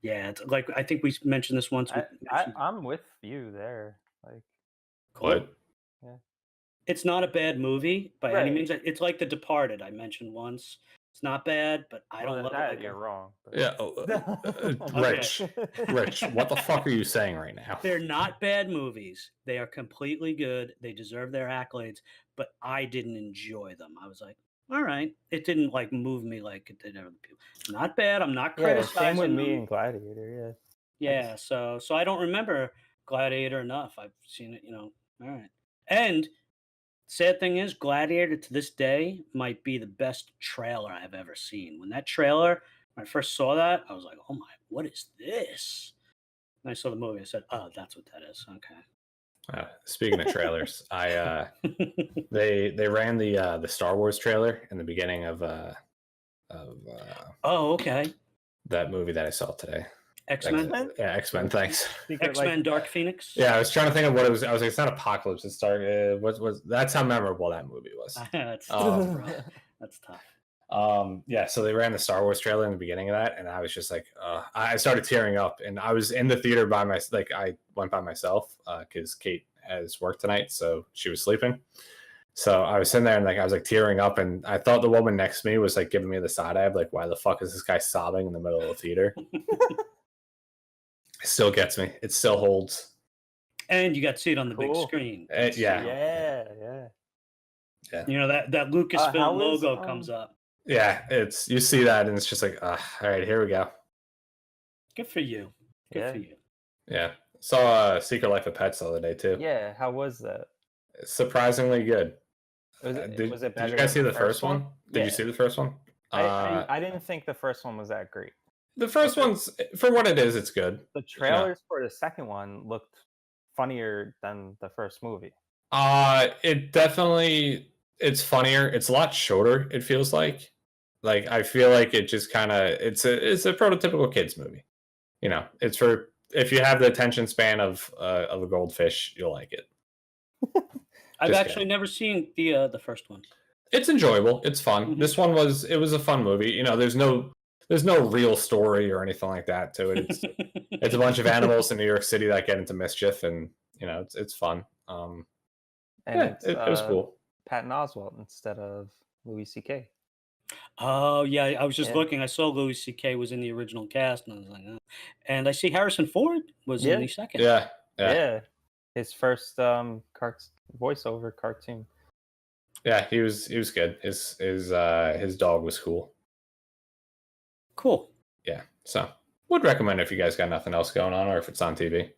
Yeah, it's like I think we mentioned this once. I'm with you there. Like, Cool. What? yeah. It's not a bad movie by any Right. means. It's like The Departed I mentioned once. It's not bad, but I Well, don't love it. that Like you're wrong. but- Yeah, Rich, Rich, what the fuck are you saying right now? They're not bad movies. They are completely good. They deserve their accolades, but I didn't enjoy them. I was like, all right. It didn't like move me like it did other people. Not bad. I'm not Yeah, criticizing same with me them. and Gladiator. Yeah, so I don't remember Gladiator enough. I've seen it, All right. And sad thing is, Gladiator to this day might be the best trailer I've ever seen. When I first saw that, I was like, "Oh my, what is this?" And I saw the movie. I said, "Oh, that's what that is." Speaking of trailers, they ran the Star Wars trailer in the beginning of Oh, okay. that movie that I saw today. X-Men. Yeah, X-Men. Thanks. X-Men Dark Phoenix. Yeah, I was trying to think of what it was. I was like, it's not Apocalypse. It's Dark. That's how memorable that movie was. That's Um, tough, bro. That's tough. Yeah, so they ran the Star Wars trailer in the beginning of that, and I was just like, I started tearing up, and I was in the theater by I went by myself because Kate has work tonight, so she was sleeping. So I was sitting there and I was like tearing up, and I thought the woman next to me was like giving me the side eye, like, why the fuck is this guy sobbing in the middle of the theater? It still gets me. It still holds. And you got to see it on the big Cool. screen. Yeah. That Lucasfilm how is, logo comes up. Yeah, you see that, and it's just like, all right, here we go. Good for you. Good for you. Yeah, saw Secret Life of Pets the other day too. Yeah, how was that? Surprisingly good. Was it Did better you guys see than the first one? Did you see the first one? I didn't think the first one was that great. The first one's, for what it is, it's good. The trailers for the second one looked funnier than the first movie. It's funnier. It's a lot shorter, it feels like. Like, I feel like it just kind of, it's a prototypical kids movie. It's for, if you have the attention span of a goldfish, you'll like it. I've actually never seen the first one. It's enjoyable. It's fun. Mm-hmm. This one was a fun movie. There's no real story or anything like that to it. It's a bunch of animals in New York City that get into mischief, and it's fun. And it was cool. Patton Oswalt instead of Louis C.K. Oh yeah, I was just looking. I saw Louis C.K. was in the original cast, and I was like, oh. And I see Harrison Ford was in the second. Yeah. His first voiceover cartoon. Yeah, he was good. His dog was cool. Cool. Yeah, so would recommend if you guys got nothing else going on, or if it's on TV.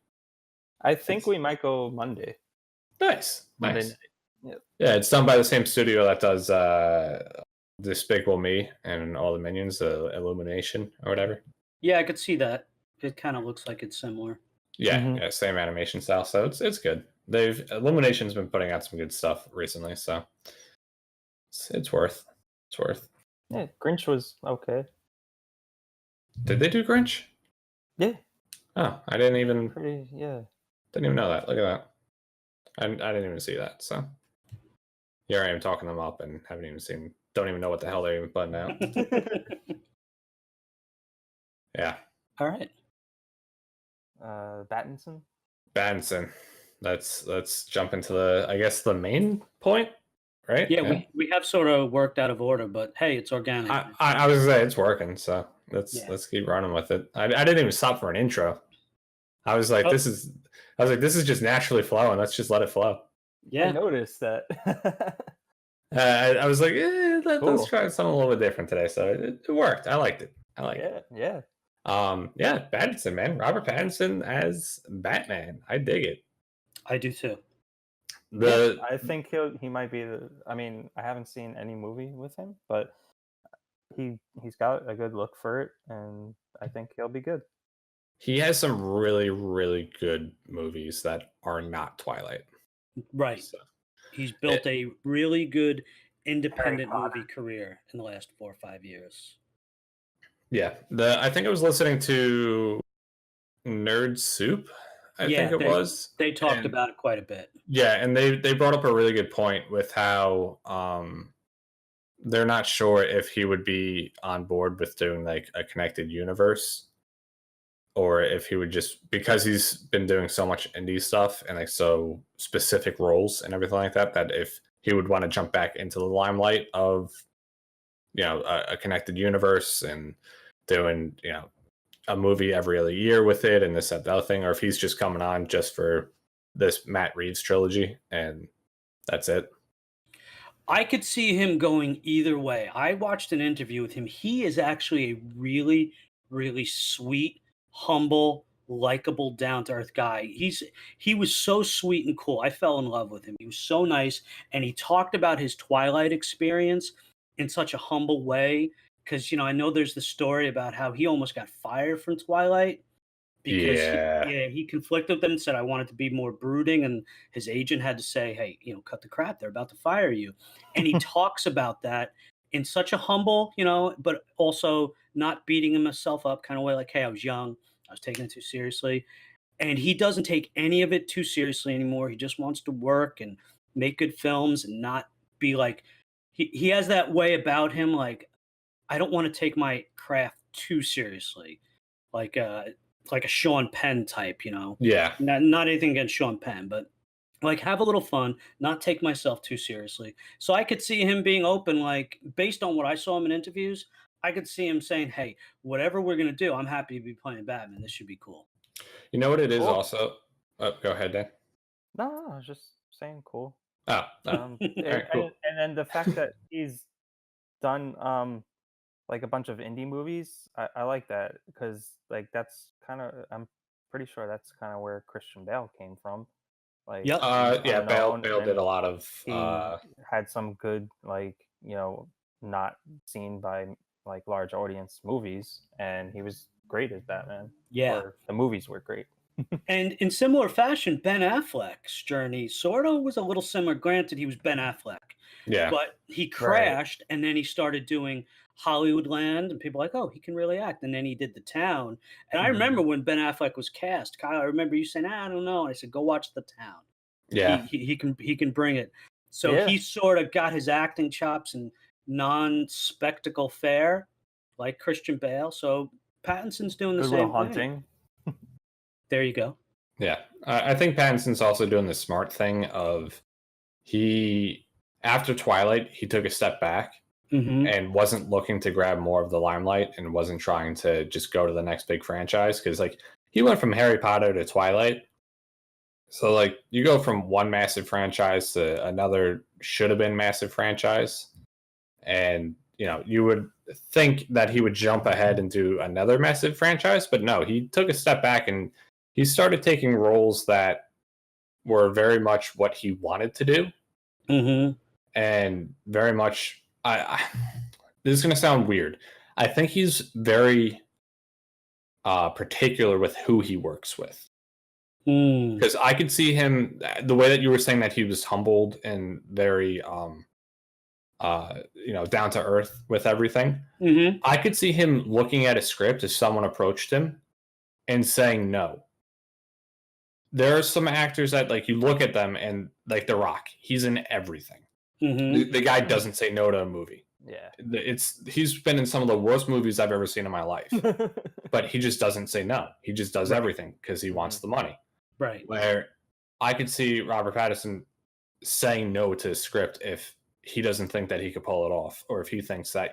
I think we might go Monday. Nice. Monday night. Yep. Yeah, it's done by the same studio that does Despicable Me and all the Minions, Illumination or whatever. Yeah, I could see that. It kind of looks like it's similar. Yeah, same animation style, so it's good. Illumination's been putting out some good stuff recently, so it's worth. Yeah, Grinch was okay. Did they do Grinch? Yeah. Oh, I didn't even. Didn't even know that. Look at that. I didn't even see that. So here I am talking them up and don't even know what the hell they're even putting out. Yeah. All right. Battinson. Let's jump into the main point, right? Yeah. We have sort of worked out of order, but hey, it's organic. I was gonna say it's working, so let's keep running with it. I didn't even stop for an intro. I was like, this is just naturally flowing. Let's just let it flow. Yeah, I noticed that. I was like, let's try something a little bit different today. So it worked. I liked it. Yeah. Pattinson, man. Robert Pattinson as Batman. I dig it. I do too. I think he might be I haven't seen any movie with him, but he's got a good look for it, and I think he'll be good. He has some really, really good movies that are not Twilight. Right. So, he's built a really good independent movie career in the last 4 or 5 years. Yeah. I think I was listening to Nerd Soup. I think it was. They talked about it quite a bit. Yeah, and they brought up a really good point with how they're not sure if he would be on board with doing like a connected universe, or if he would just, because he's been doing so much indie stuff and like so specific roles and everything like that, that if he would want to jump back into the limelight of a connected universe and doing a movie every other year with it and this that the other thing, or if he's just coming on just for this Matt Reeves trilogy and that's it. I could see him going either way. I watched an interview with him. He is actually a really, really sweet, humble, likable, down to earth guy. He was so sweet and cool. I fell in love with him. He was so nice, and he talked about his Twilight experience in such a humble way. Because I know there's the story about how he almost got fired from Twilight because Yeah. he conflicted with them and said, I wanted to be more brooding. And his agent had to say, hey, cut the crap. They're about to fire you. And he talks about that in such a humble, but also not beating himself up kind of way, like, hey, I was young. I was taking it too seriously. And he doesn't take any of it too seriously anymore. He just wants to work and make good films and not be like, he has that way about him. Like, I don't want to take my craft too seriously. Like a Sean Penn type, Yeah. Not anything against Sean Penn, but like have a little fun, not take myself too seriously. So I could see him being open, like based on what I saw him in interviews, I could see him saying, hey, whatever we're gonna do, I'm happy to be playing Batman. This should be cool. You know what it is Cool. also? Oh, go ahead, Dan. No, I was just saying cool. Oh, All right, cool. and then the fact that he's done like a bunch of indie movies, I like that because like that's kind of I'm pretty sure that's kind of where Christian Bale came from. Like Yep. Yeah, Bale unknown, did and a lot of he had some good like not seen by like large audience movies, and he was great as Batman. Yeah. Or the movies were great. And in similar fashion, Ben Affleck's journey sort of was a little similar. Granted, he was Ben Affleck, yeah. but he crashed and then he started doing Hollywoodland, and people were like, oh, he can really act. And then he did The Town. And I Mhm. remember when Ben Affleck was cast, Kyle, I remember you saying, I don't know. And I said, go watch The Town. Yeah. He can bring it. So Yeah. he sort of got his acting chops in non-spectacle fare, like Christian Bale. So Pattinson's doing the Good same Will thing. Hunting. There you go. Yeah. I think Pattinson's also doing the smart thing of after Twilight, he took a step back Mhm. and wasn't looking to grab more of the limelight and wasn't trying to just go to the next big franchise. Because like he went from Harry Potter to Twilight. So like you go from one massive franchise to another should have been massive franchise. And you would think that he would jump ahead and do another massive franchise, but no, he took a step back and he started taking roles that were very much what he wanted to do, and very much. This is going to sound weird. I think he's very particular with who he works with, because I could see him the way that you were saying that he was humbled and very down to earth with everything. I could see him looking at a script if someone approached him and saying no. There are some actors that like you look at them and like The Rock, he's in everything. The guy doesn't say no to a movie. Yeah. He's been in some of the worst movies I've ever seen in my life, but he just doesn't say no. He just does everything because he wants the money. Right. Where I could see Robert Pattinson saying no to a script if he doesn't think that he could pull it off, or if he thinks that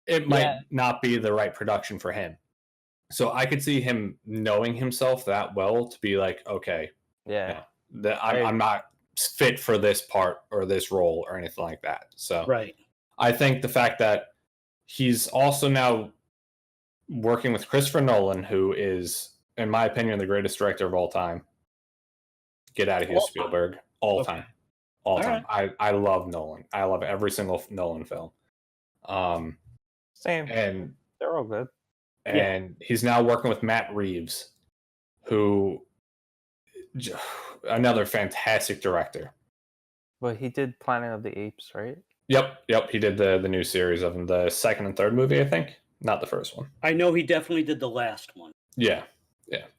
it might not be the right production for him. So I could see him knowing himself that well to be like, okay, I'm not fit for this part or this role or anything like that. So right. I think the fact that he's also now working with Christopher Nolan, who is, in my opinion, the greatest director of all time. Get out of here, Spielberg. All time. I love Nolan. I love every single Nolan film. Same. And they're all good. And he's now working with Matt Reeves, who another fantastic director. Well, he did Planet of the Apes, right? Yep. He did the new series of them, the second and third movie, I think. Not the first one. I know he definitely did the last one. Yeah.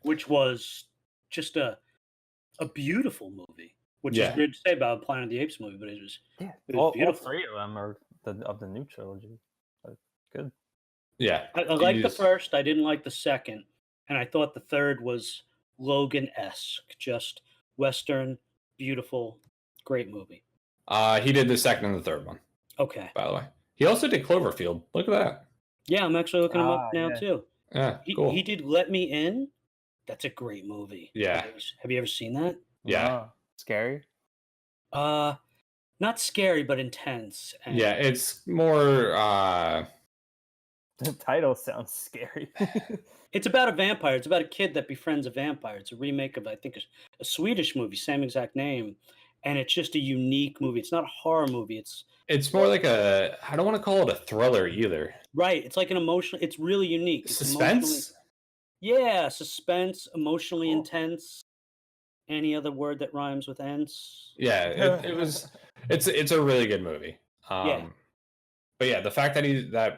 Which was just a beautiful movie. Which is weird to say about a Planet of the Apes movie, but it was all beautiful. 3 of them are of the new trilogy. But good. Yeah. I liked the first. I didn't like the second. And I thought the third was Logan-esque. Just Western, beautiful, great movie. He did the second and the third one. Okay. By the way. He also did Cloverfield. Look at that. Yeah, I'm actually looking him up now Yeah. too. Yeah, cool. He did Let Me In. That's a great movie. Yeah. Have you ever seen that? Yeah. No. Scary. Not scary, but intense. And Yeah, it's more The title sounds scary. it's about a vampire. It's about a kid that befriends a vampire. It's a remake of, I think, a Swedish movie, same exact name. And it's just a unique movie. It's not a horror movie. it's more like a, I don't want to call it a thriller either. Right. It's like an emotional. It's really unique. It's Suspense? Yeah, suspense, emotionally Cool. intense. Any other word that rhymes with ends? Yeah, it's a really good movie. Yeah. But yeah, the fact that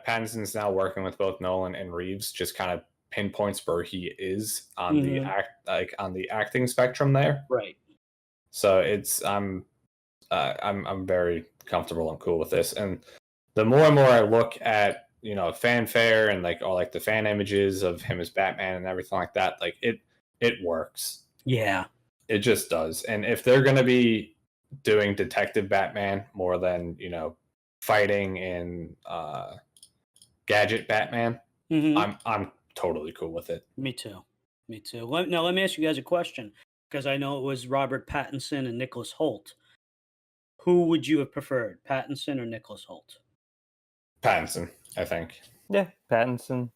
Pattinson's now working with both Nolan and Reeves just kind of pinpoints where he is on the acting spectrum there. Right. So I'm very comfortable and cool with this. And the more and more I look at, fanfare and all the fan images of him as Batman and everything like that, like it works. Yeah. It just does. And if they're going to be doing Detective Batman more than, fighting in Gadget Batman, I'm totally cool with it. Me too. Now let me ask you guys a question, because I know it was Robert Pattinson and Nicholas Hoult. Who would you have preferred, Pattinson or Nicholas Hoult? Pattinson, I think. Yeah, Pattinson.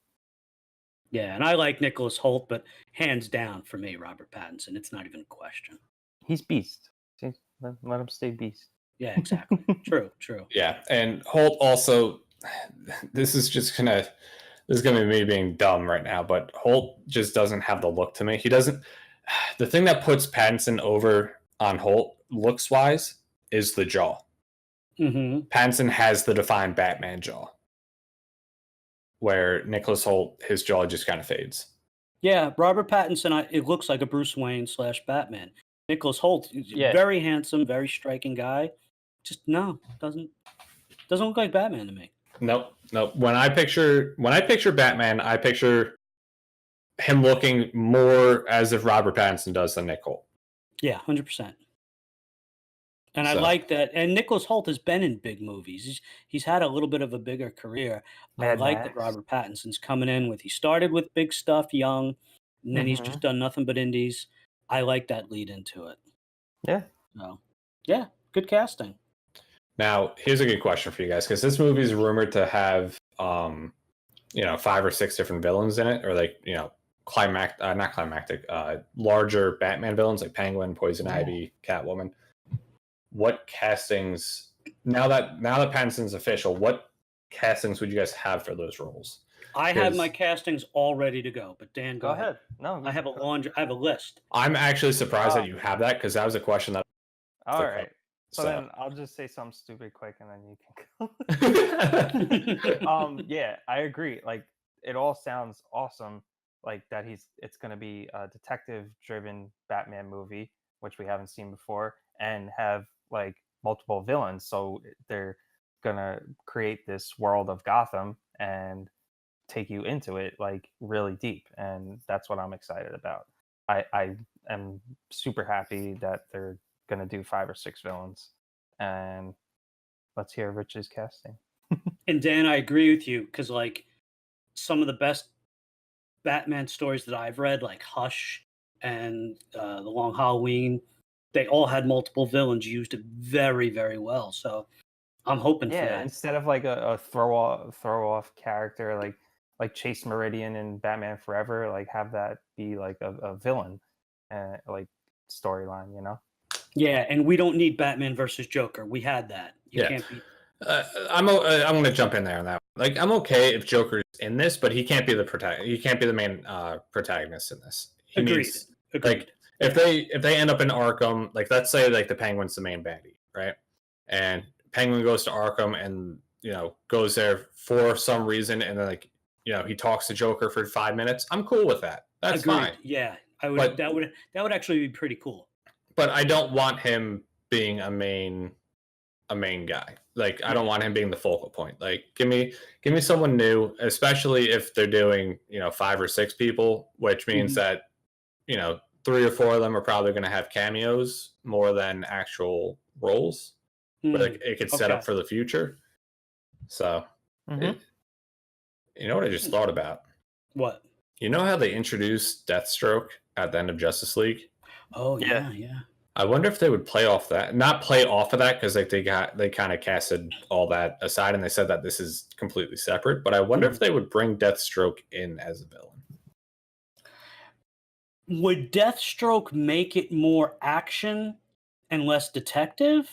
Yeah, and I like Nicholas Hoult, but hands down for me, Robert Pattinson. It's not even a question. He's Beast. See, let him stay Beast. Yeah, exactly. True. Yeah, and Holt also, this is gonna be me being dumb right now, but Holt just doesn't have the look to me. He doesn't. The thing that puts Pattinson over on Holt looks wise is the jaw. Mm-hmm. Pattinson has the defined Batman jaw, where Nicholas Hoult, his jaw just kind of fades. Yeah, Robert Pattinson, it looks like a Bruce Wayne / Batman. Nicholas Hoult, very handsome, very striking guy. Just doesn't look like Batman to me. Nope. When I picture Batman, I picture him looking more as if Robert Pattinson does than Nick Hoult. Yeah, 100%. And I like that. And Nicholas Hoult has been in big movies. He's had a little bit of a bigger career. I like that Robert Pattinson's coming in with. He started with big stuff young, and then he's just done nothing but indies. I like that lead into it. Yeah. So, yeah, good casting. Now, here's a good question for you guys, because this movie is rumored to have, 5 or 6 different villains in it, or not climactic, larger Batman villains like Penguin, Poison Ivy, Catwoman. What castings, now that Pattinson's official, what castings would you guys have for those roles? I have my castings all ready to go, but Dan, go ahead. No, I have a list. I'm actually surprised that you have that, because that was a question that. All right. So then I'll just say something stupid quick, and then you can go. Yeah, I agree. Like, it all sounds awesome. Like that it's going to be a detective-driven Batman movie, which we haven't seen before, and have like multiple villains. So they're gonna create this world of Gotham and take you into it like really deep, and that's what I'm excited about. I am super happy that they're gonna do 5 or 6 villains, and let's hear Rich's casting. And Dan, I agree with you, because like some of the best Batman stories that I've read, like Hush and The Long Halloween, they all had multiple villains used very, very well. So I'm hoping for that. Instead of like a throw off character like Chase Meridian in Batman Forever, like have that be like a villain, like storyline, Yeah, and we don't need Batman versus Joker. We had that. You can't be. I'm going to jump in there on that. Like, I'm okay if Joker's in this, but he can't be he can't be the main protagonist in this. Agreed. Like, if they end up in Arkham, like let's say like the Penguin's the main baddie, right? And Penguin goes to Arkham and goes there for some reason, and then he talks to Joker for 5 minutes. I'm cool with that. That's fine. Yeah, I would. But that would actually be pretty cool. But I don't want him being a main guy. Like, I don't want him being the focal point. Like, give me someone new, especially if they're doing 5 or 6 people, which means that 3 or 4 of them are probably going to have cameos more than actual roles. But it could set up for the future. So, Mhm. you know what I just thought about? What? You know how they introduced Deathstroke at the end of Justice League? Oh Yeah. yeah. I wonder if they would play off that, not play off of that, because like they kind of casted all that aside and they said that this is completely separate. But I wonder if they would bring Deathstroke in as a villain. Would Deathstroke make it more action and less detective?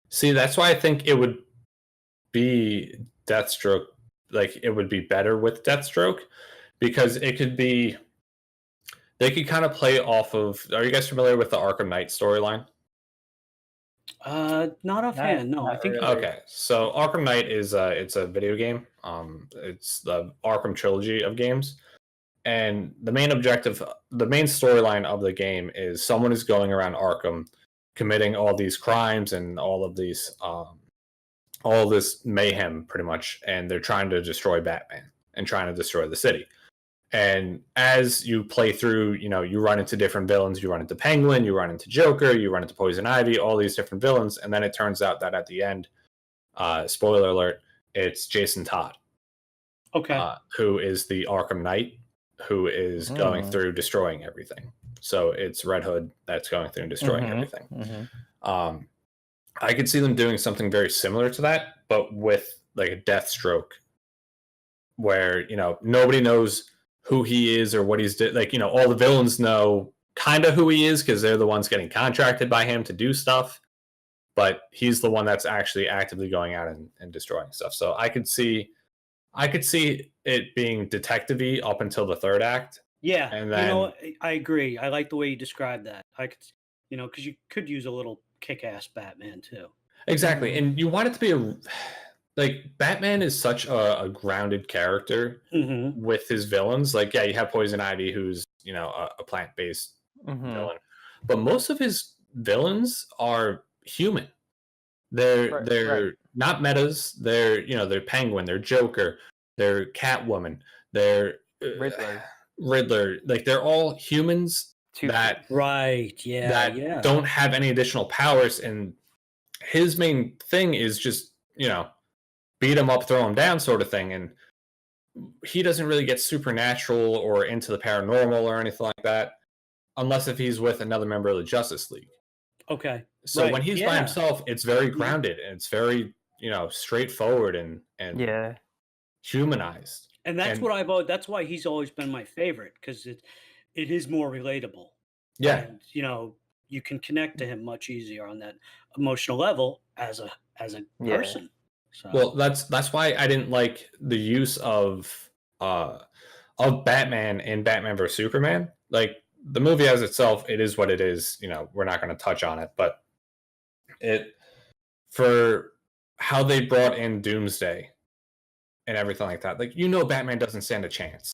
See, that's why I think it would be Deathstroke. Like it would be better with Deathstroke because it could be. They could kind of play off of. Are you guys familiar with the Arkham Knight storyline? Not offhand. No, I Not think really. Okay, so Arkham Knight is it's a video game. It's the Arkham trilogy of games, and the main objective, the main storyline of the game is someone is going around Arkham, committing all these crimes and all this mayhem, pretty much, and they're trying to destroy Batman and trying to destroy the city. And as you play through, you run into different villains. You run into Penguin, you run into Joker, you run into Poison Ivy, all these different villains. And then it turns out that at the end, spoiler alert, it's Jason Todd, okay. who is the Arkham Knight, who is going Mm. through destroying everything. So it's Red Hood that's going through and destroying everything. Mhm. I could see them doing something very similar to that, but with like a Deathstroke, where nobody knows who he is or what he's did. Like all the villains know kind of who he is because they're the ones getting contracted by him to do stuff, but he's the one that's actually actively going out and destroying stuff. So I could see it being detective-y up until the third act. Yeah, And then I agree. I like the way you described that. I could, because you could use a little kick-ass Batman too. exactly, and you want it to be like Batman is such a grounded character Mm-hmm. with his villains. Like, yeah, you have Poison Ivy, who's a plant-based villain, but most of his villains are human. They're not metas. They're Penguin, they're Joker, they're Catwoman, they're Riddler. Like they're all humans that don't have any additional powers, and his main thing is just beat him up, throw him down, sort of thing. And he doesn't really get supernatural or into the paranormal or anything like that, unless if he's with another member of the Justice League. Okay. So when he's by himself, it's very grounded and it's very straightforward and humanized. And that's that's why he's always been my favorite, because it is more relatable. Yeah. And, you can connect to him much easier on that emotional level as a person. So. Well, that's why I didn't like the use of Batman in Batman vs Superman. Like the movie as itself, it is what it is. We're not going to touch on it, but for how they brought in Doomsday and everything like that. Like Batman doesn't stand a chance.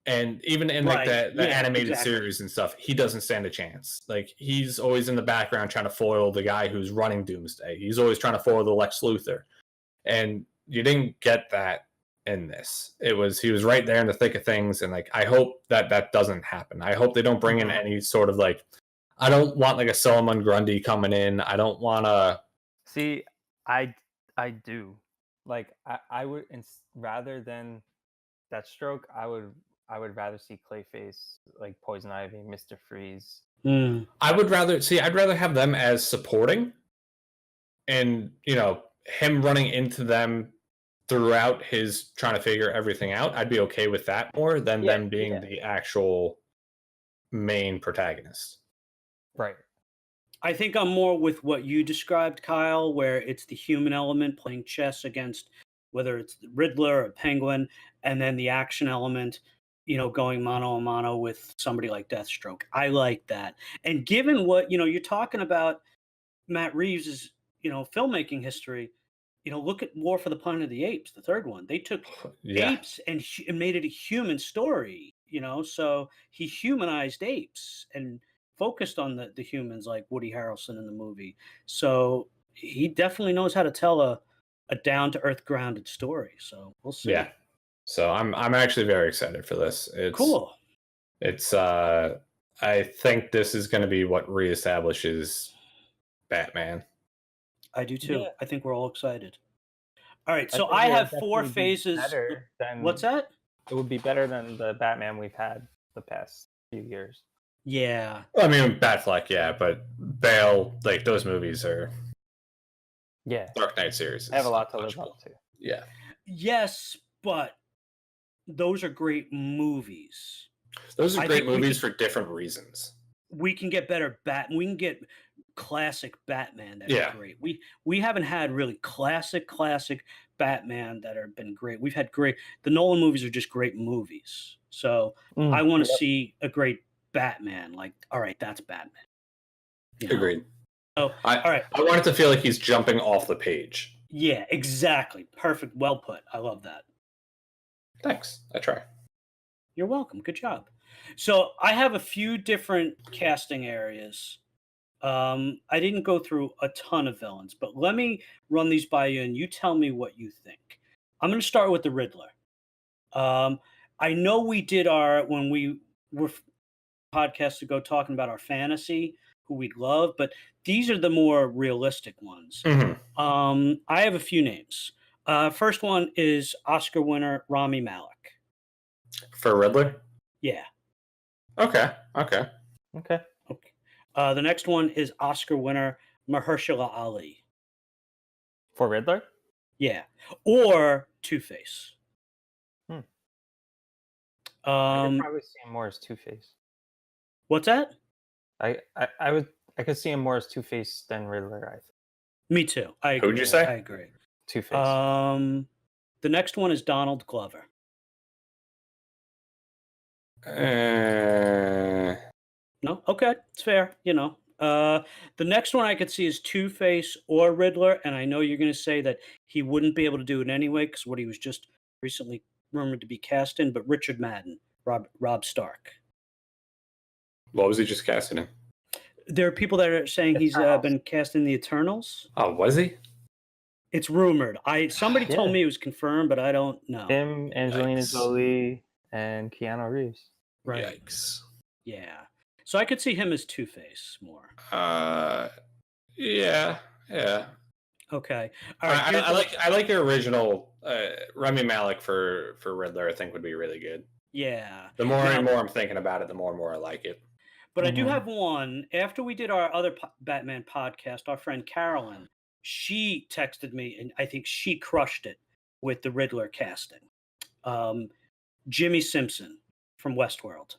And even in like the animated series and stuff, he doesn't stand a chance. Like he's always in the background trying to foil the guy who's running Doomsday. He's always trying to foil the Lex Luthor. And you didn't get that in this. He was right there in the thick of things, and like I hope that doesn't happen. I hope they don't bring in any sort of like I don't want like a Solomon Grundy coming in. I don't want to see. I do like I would rather than Deathstroke. I would rather see Clayface, like Poison Ivy, Mr. Freeze. I'd rather have them as supporting, and him running into them throughout his trying to figure everything out. I'd be okay with that more than them being the actual main protagonist. Right. I think I'm more with what you described, Kyle, where it's the human element playing chess against whether it's the Riddler or Penguin, and then the action element, going mano a mano with somebody like Deathstroke. I like that. And given what, you're talking about Matt Reeves' filmmaking history, look at War for the Planet of the Apes, the third one. They took apes and made it a human story, so he humanized apes and focused on the humans like Woody Harrelson in the movie. So he definitely knows how to tell a down-to-earth grounded story. So we'll see. Yeah. So I'm actually very excited for this. It's cool. It's I think this is going to be what reestablishes Batman. I do too. Yeah. I think we're all excited. All right, so think I it have would 4 definitely be phases. better What's than that? it would be better than the Batman we've had the past few years. Yeah. I mean, Batfleck, yeah, but Bale, like those movies are Yeah, Dark Knight series. I have a is lot to live untouchable. up to. Yeah, Yes, but those are great movies. those are I great think we movies could- for different reasons. We can get better We can get classic Batman that Yeah. are great. We haven't had really classic Batman that have been great. We've had great. The Nolan movies are just great movies. So I want to see a great Batman. Like, all right, that's Batman. You know? Agreed. So, I, all right. I want it to feel like he's jumping off the page. Yeah, exactly. Perfect. Well put. I love that. Thanks. I try. You're welcome. Good job. So I have a few different casting areas. I didn't go through a ton of villains, but let me run these by you and you tell me what you think. I'm going to start with the Riddler. I know we did when we were podcasts ago talking about our fantasy, who we love, but these are the more realistic ones. Mhm. I have a few names. First one is Oscar winner Rami Malek. For Riddler? Yeah. Okay. Okay. Okay. The next one is Oscar winner Mahershala Ali. For Riddler? Yeah. Or Two-Face. I could Um, probably see him more as Two-Face. what's that? I could see him more as Two-Face than Riddler. I think Me too. I agree. Who'd you say? I agree. Two-Face. The next one is Donald Glover. No? Okay. It's fair. You know. The next one I could see is Two-Face or Riddler, and I know you're going to say that he wouldn't be able to do it anyway because what he was just recently rumored to be cast in, but Richard Madden, Rob Stark. What was he just casting in? There are people that are saying he's been cast in the Eternals. Oh, was he? It's rumored. Somebody told Yeah. me it was confirmed, but I don't know. Him, Angelina Yikes. Jolie, and Keanu Reeves. Right. Yikes. Yeah. So I could see him as Two-Face more. Yeah. Okay. All right. I like your original Rami Malek for Riddler. I think would be really good. Yeah. The more Now- and more I'm thinking about it, the more and more I like it. But I do Mhm. have one. After we did our other Batman podcast, our friend Carolyn, she texted me, and I think she crushed it with the Riddler casting. Jimmy Simpson from Westworld.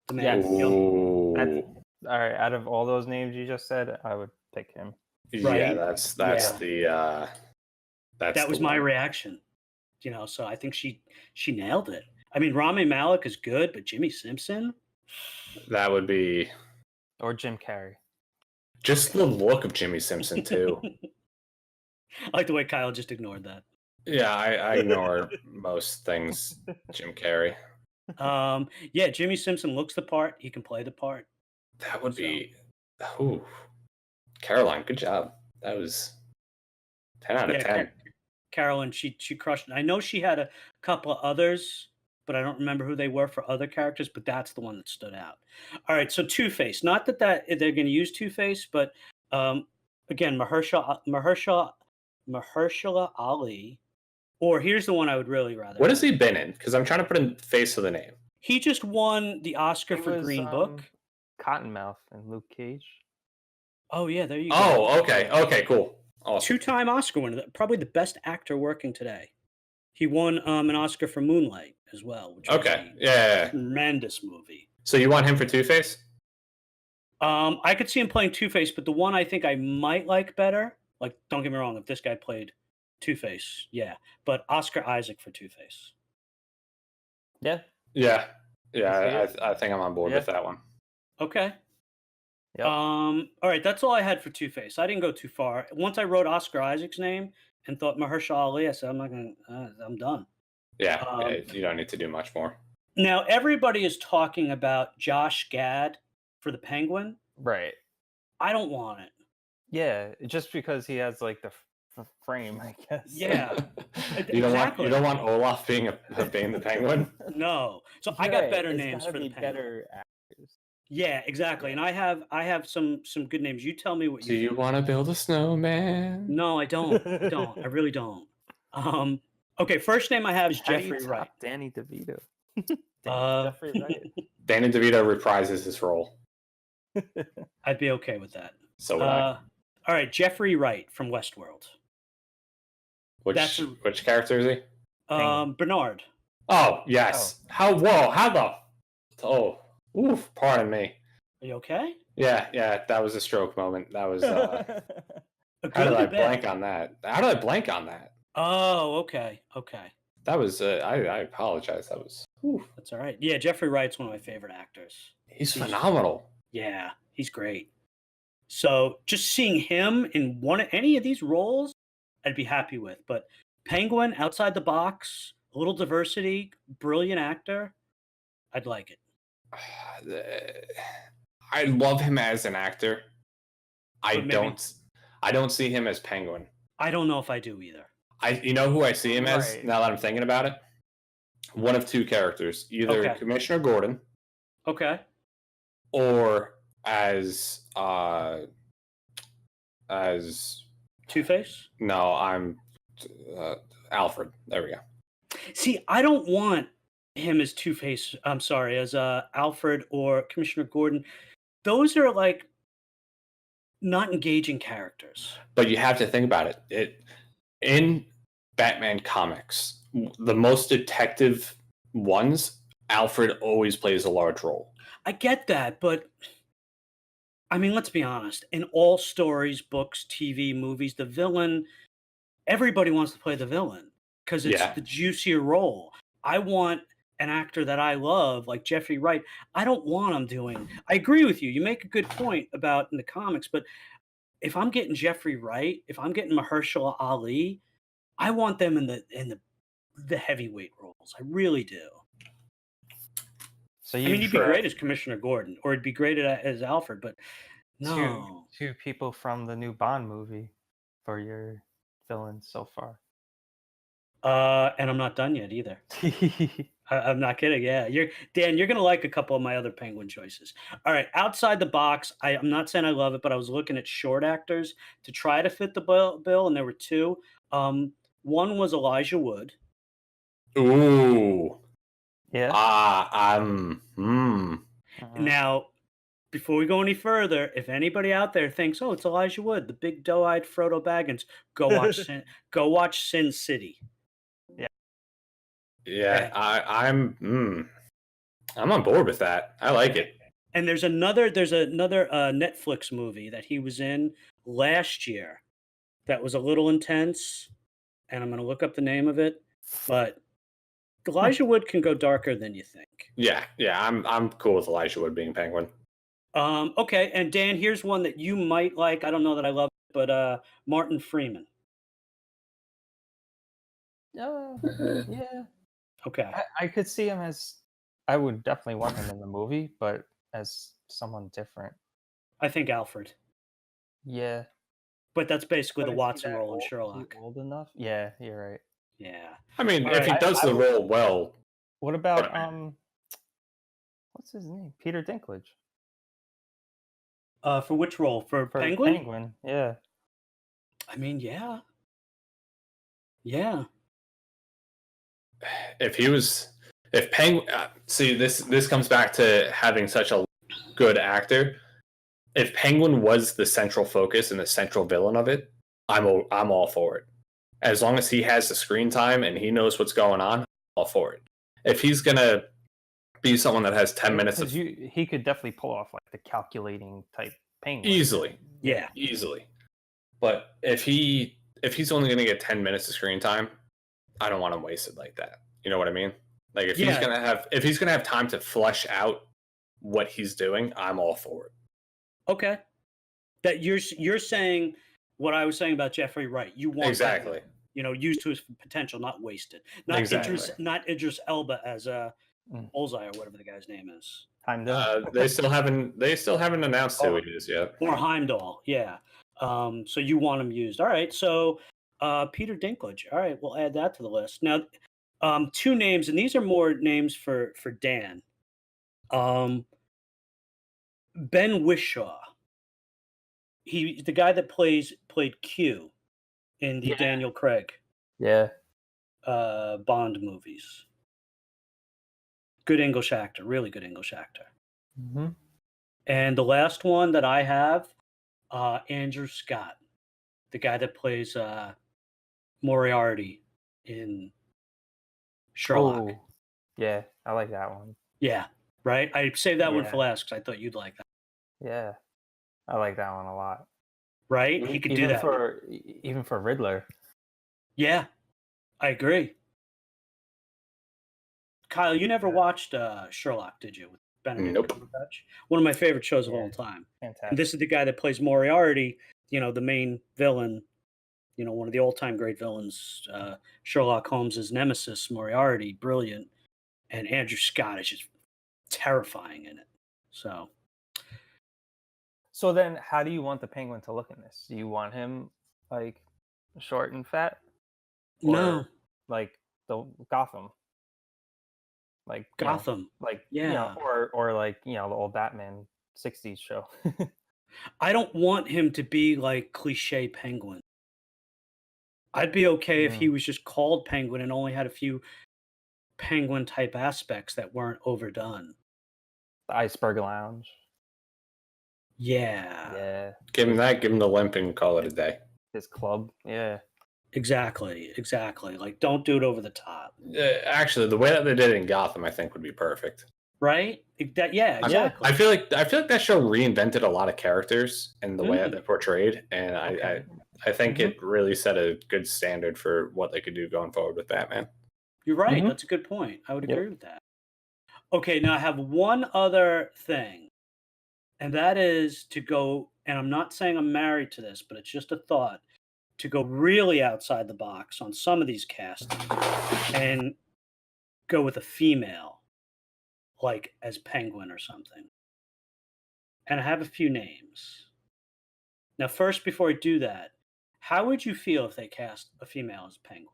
The man. Yes. Ooh. All right. Out of all those names you just said, I would pick him. Yeah, Right. that's Yeah. That was the my one. reaction. You know, so I think she nailed it. I mean, Rami Malek is good, but Jimmy Simpson? That would be Or Jim Carrey. just the look of Jimmy Simpson too. I like the way Kyle just ignored that. Yeah, I ignore most things Jim Carrey. Yeah, Jimmy Simpson looks the part. He can play the part. That would be ooh. Caroline, good job. That was 10 out of 10. Carolyn, she crushed it. I know she had a couple of others, but I don't remember who they were for other characters, but that's the one that stood out. All right, so Two-Face. Not that they're going to use Two-Face, but again, Mahershala Ali. Or here's the one I would really rather. What has he been in? Because I'm trying to put a face to the name. He just won the Oscar He for was, Green Book. Cottonmouth and Luke Cage. Oh yeah, there you go. Oh, okay, cool. Awesome. Two-time Oscar winner, probably the best actor working today. He won an Oscar for Moonlight as well, which was a tremendous movie. So you want him for Two-Face? I could see him playing Two-Face, but the one I think I might like better, like don't get me wrong, if this guy played Two-Face, yeah, but Oscar Isaac for Two-Face. Yeah. Yeah. I think I'm on board Yeah. with that one. Okay. Yep. All right, that's all I had for Two-Face. I didn't go too far. Once I wrote Oscar Isaac's name and thought Mahershala Ali, I said I'm not gonna. I'm done. Yeah, you don't need to do much more. Now everybody is talking about Josh Gad for the Penguin. Right. I don't want it. Yeah, just because he has like the frame, I guess. Yeah. You don't Exactly. want Olaf being the Penguin? No. So I got Right, better it's names gotta for the be Penguin. better actors. Yeah, exactly. And I have some good names. You tell me what Do you want to build a snowman? No, I don't. I really don't. Okay, first name I have is How do you Jeffrey top Wright. Danny DeVito? Jeffrey Wright. Danny DeVito reprises his role. I'd be okay with that. So would I. All right, Jeffrey Wright from Westworld. Which character is he? Bernard. Oh, yes. How the oof, pardon me. Are you okay? Yeah, that was a stroke moment. That was A how good did or I bad? blank on that? How did I blank on that? Oh, okay. That was I apologize. That was That's all right. Yeah, Jeffrey Wright's one of my favorite actors. he's phenomenal. Yeah, he's great. So just seeing him in any of these roles, I'd be happy with. But Penguin, outside the box, a little diversity, brilliant actor. I'd like it. I love him as an actor. I maybe- don't see him as Penguin. I don't know if I do either. You know who I see him as Right. now that I'm thinking about it? One of two characters, either Okay. Commissioner Gordon Okay. or as Two-Face? no, I'm Alfred. There we go. See, I don't want him as Two-Face. I'm sorry, as Alfred or Commissioner Gordon. Those are like not engaging characters. But you have to think about it. In Batman comics, the most detective ones, Alfred always plays a large role. I get that, but I mean, let's be honest. In all stories, books, TV, movies, the villain, everybody wants to play the villain because it's Yeah. the juicier role. I want an actor that I love, like Jeffrey Wright. I don't want him doing. I agree with you. You make a good point about in the comics, but if I'm getting Jeffrey Wright, if I'm getting Mahershala Ali, I want them in the heavyweight roles. I really do. So I mean, he'd be great as Commissioner Gordon, or he'd be great as Alfred, but no. two people from the new Bond movie for your villains so far. And I'm not done yet either. I'm not kidding. Yeah, Dan. You're gonna like a couple of my other Penguin choices. All right, outside the box. I'm not saying I love it, but I was looking at short actors to try to fit the bill, and there were two. One was Elijah Wood. Ooh. Yeah. Now, before we go any further, if anybody out there thinks, "Oh, it's Elijah Wood, the big doe-eyed Frodo Baggins," go watch Sin City. Yeah, I'm on board with that. I like it. And there's another Netflix movie that he was in last year that was a little intense, and I'm going to look up the name of it. But Elijah Wood can go darker than you think. Yeah, I'm cool with Elijah Wood being Penguin. Okay, and Dan, here's one that you might like. I don't know that I love it, but Martin Freeman. Yeah. Okay. I could see him as. I would definitely want him in the movie, but as someone different. I think Alfred. Yeah. But that's basically But the is he Watson that role in old? Is he Sherlock. old enough? Yeah, you're right. Yeah. I mean, All if he right, does the role well. What about Batman. what's his name? Peter Dinklage. For which role? For Penguin? Penguin, yeah. I mean, yeah. Yeah. If Penguin, see this comes back to having such a good actor. If Penguin was the central focus and the central villain of it, I'm all for it. As long as he has the screen time and he knows what's going on, I'm all for it. If he's gonna be someone that has 10 minutes of he could definitely pull off like the calculating type Penguin. easily. Yeah. Easily. But if he's only gonna get 10 minutes of screen time, I don't want him wasted like that. You know what I mean? Like if he's gonna have time to flesh out what he's doing, I'm all for it. Okay. That you're saying what I was saying about Jeffrey Wright. You want Exactly. that, used to his potential, not wasted. Not Exactly. not Idris Elba as Bullseye or whatever the guy's name is. Heimdall. They still haven't announced who it is yet. Or Heimdall, yeah. So you want him used. All right. So Peter Dinklage. All right, we'll add that to the list. Now, two names, and these are more names for Dan. Ben Whishaw. The guy that played Q in the Daniel Craig. Yeah. Bond movies. Good English actor, really good English actor. Mm-hmm. And the last one that I have, Andrew Scott, the guy that plays Moriarty in Sherlock. Oh, yeah, I like that one. Yeah, right? I saved that one for Yeah. last because I thought you'd like that. Yeah, I like that one a lot. Right? He could do that. Even for Riddler. Yeah, I agree. Kyle, you never watched Sherlock, did you? With Benedict Nope. Cumberbatch? One of my favorite shows of all time. Fantastic. And this is the guy that plays Moriarty, the main villain, one of the all-time great villains, Sherlock Holmes' nemesis, Moriarty, brilliant. And Andrew Scott is just terrifying in it. So then, how do you want the Penguin to look in this? Do you want him like short and fat, No, or like the Gotham, like Gotham. Yeah. or like the old Batman '60s show? I don't want him to be like cliche Penguin. I'd be okay if he was just called Penguin and only had a few Penguin type aspects that weren't overdone. The Iceberg Lounge. Yeah. Yeah. Give him that. Give him the limp and call it a day. His club. Yeah. Exactly. Like, don't do it over the top. Actually, the way that they did it in Gotham, I think, would be perfect. Right? Yeah, exactly. I feel like that show reinvented a lot of characters and the way that they're portrayed, and I think it really set a good standard for what they could do going forward with Batman. You're right. That's a good point. I would agree with that. Okay, now I have one other thing, and that is to go, and I'm not saying I'm married to this, but it's just a thought, to go really outside the box on some of these casts and go with a female, like as Penguin or something. And I have a few names. Now, first, before I do that, how would you feel if they cast a female as Penguin?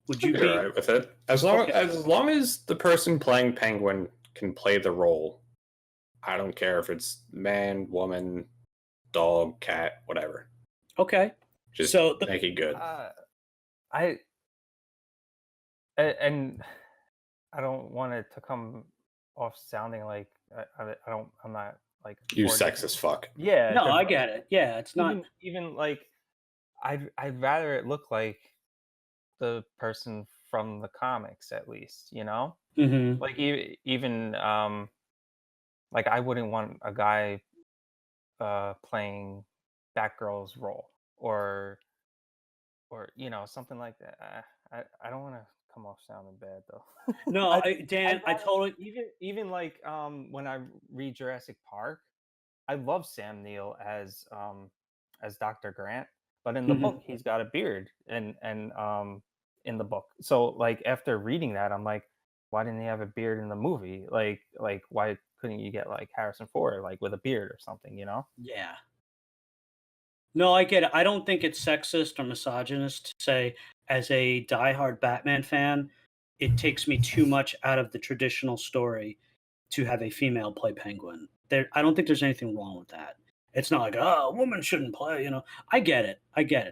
Would you be all right with it? As long as the person playing Penguin can play the role, I don't care if it's man, woman, dog, cat, whatever. Okay. Just make it good. I don't want it to come off sounding like I'm not like you sexist fuck. Yeah. No, I get it. Yeah, it's not even like I'd rather it look like the person from the comics, at least, like even like I wouldn't want a guy playing Batgirl's role or something like that. I don't want to come off sounding bad though. No, Dan, I totally even like when I read Jurassic Park, I love Sam Neill as Dr. Grant, but in the book he's got a beard and in the book. So like after reading that, I'm like, why didn't he have a beard in the movie? Like why couldn't you get like Harrison Ford like with a beard or something, Yeah. No, I get it. I don't think it's sexist or misogynist to say, as a diehard Batman fan, it takes me too much out of the traditional story to have a female play Penguin. I don't think there's anything wrong with that. It's not like, oh, a woman shouldn't play, I get it.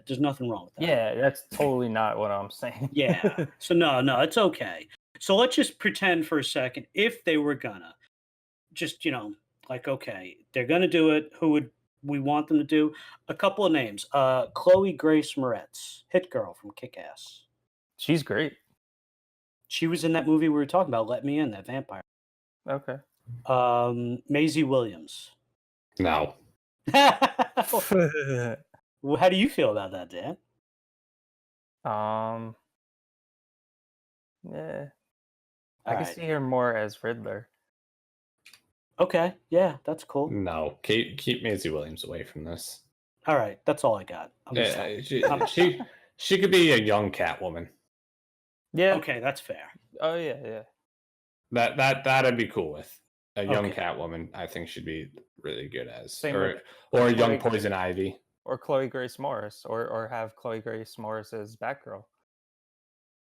There's nothing wrong with that. Yeah, that's totally not what I'm saying. Yeah. So no, it's okay. So let's just pretend for a second, if they were gonna just, like, okay, they're gonna do it. Who would we want them to do? A couple of names. Chloe Grace Moretz, Hit Girl from Kick-Ass. She's great. She was in that movie we were talking about, Let Me In, that vampire. Okay. Maisie Williams. No. How do you feel about that, Dan? Yeah. I can see her more as Riddler. Okay, yeah, that's cool. No, keep Maisie Williams away from this. All right, that's all I got. She could be a young Catwoman. Yeah. Okay, that's fair. Oh yeah. That'd be cool with a young Catwoman. I think she'd be really good as, or a young Poison Ivy, or Chloe Grace Morris, or have Chloe Grace Morris as Batgirl.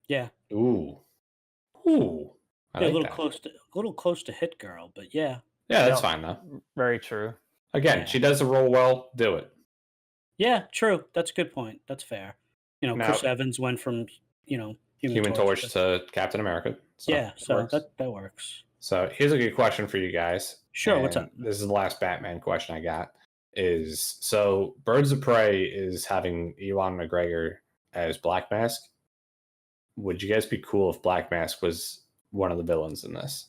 Yeah. Ooh. A little close to Hit Girl, but yeah. Yeah, that's fine though. Very true. Again, she does the role well. Do it. Yeah, true. That's a good point. That's fair. Chris Evans went from, he Human Torch to Captain America. So yeah, so that works. So here's a good question for you guys. Sure, what's up? This is the last Batman question I got. So Birds of Prey is having Ewan McGregor as Black Mask. Would you guys be cool if Black Mask was one of the villains in this?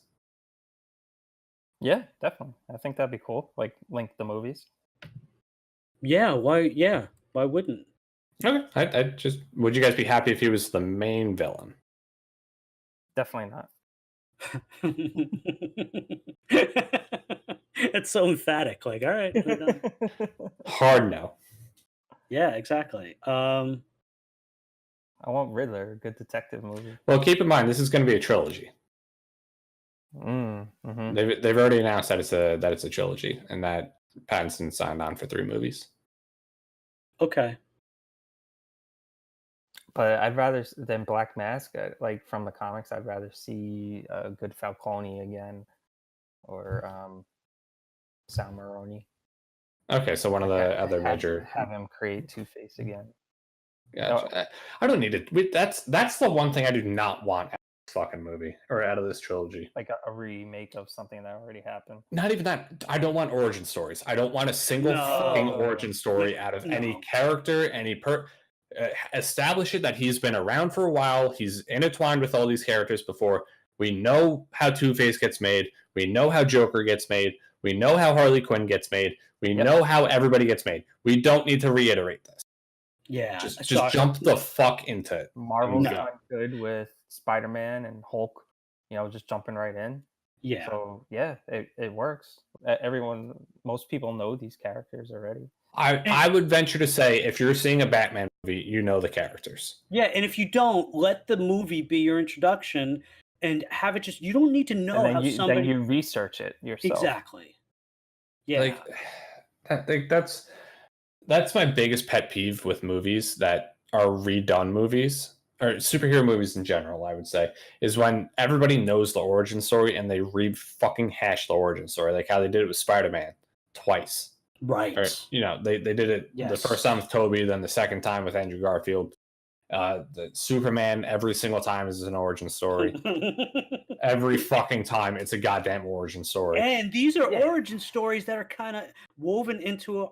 Yeah, definitely. I think that'd be cool. Like link the movies. Yeah, why wouldn't? Okay. I just would you guys be happy if he was the main villain? Definitely not. It's so emphatic. Like, all right, we're done. Hard no. Yeah, exactly. I want Riddler, a good detective movie. Well, keep in mind this is going to be a trilogy. Mm-hmm. They've already announced that it's a trilogy, and that Pattinson signed on for 3 movies. Okay. But I'd rather than Black Mask, like from the comics, I'd rather see a good Falcone again, or Sal Maroni. Okay, so one of the other major have him create Two-Face again. Yeah, I don't need it. That's the one thing I do not want out of this fucking movie or out of this trilogy. Like a remake of something that already happened. Not even that. I don't want origin stories. I don't want a single fucking origin story out of any character, establish it that he's been around for a while. He's intertwined with all these characters before. We know how Two-Face gets made. We know how Joker gets made. We know how Harley Quinn gets made. We know how everybody gets made. We don't need to reiterate this. Yeah. Just jump the fuck into it. Marvel's done good with Spider-Man and Hulk, just jumping right in. Yeah. So yeah, it works. Most people know these characters already. I would venture to say if you're seeing a Batman movie, you know the characters. Yeah, and if you don't, let the movie be your introduction and have it you don't need to know then you research it yourself. Exactly. Yeah. I think that's my biggest pet peeve with movies that are redone movies or superhero movies in general, I would say, is when everybody knows the origin story and they fucking hash the origin story, like how they did it with Spider-Man twice. Right. Or, they did it the first time with Tobey, then the second time with Andrew Garfield. The Superman every single time is an origin story. Every fucking time it's a goddamn origin story. And these are origin stories that are kind of woven into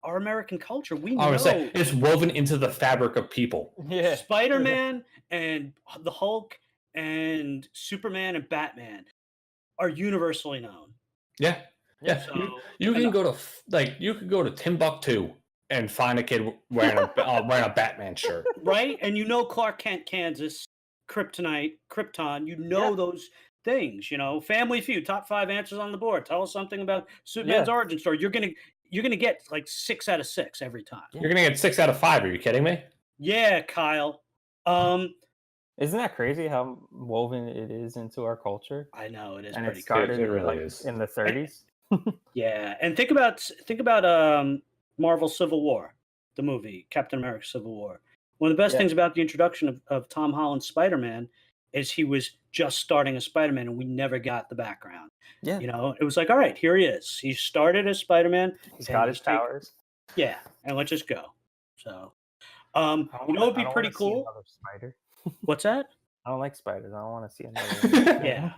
our American culture. I would say it's woven into the fabric of people. Yeah. Spider-Man and the Hulk and Superman and Batman are universally known. Yeah. Yeah. So, you can go to Timbuktu and find a kid wearing a Batman shirt. Right? And Clark Kent, Kansas, Krypton, those things, Family Feud, top 5 answers on the board. Tell us something about Superman's origin story. You're gonna get like 6 out of 6 every time. You're gonna get 6 out of 5. Are you kidding me? Yeah, Kyle. Isn't that crazy how woven it is into our culture? I know it is, and pretty it started it really is. In the 30s. Yeah, and think about Marvel Civil War, the movie Captain America Civil War. One of the best things about the introduction of Tom Holland's Spider-Man is he was just starting as Spider-Man and we never got the background. Yeah. It was like, all right, here he is. He started as Spider-Man. He's got his powers. Yeah, and let's just go. So, it'd be pretty cool. Spider. What's that? I don't like spiders. I don't want to see another. Yeah,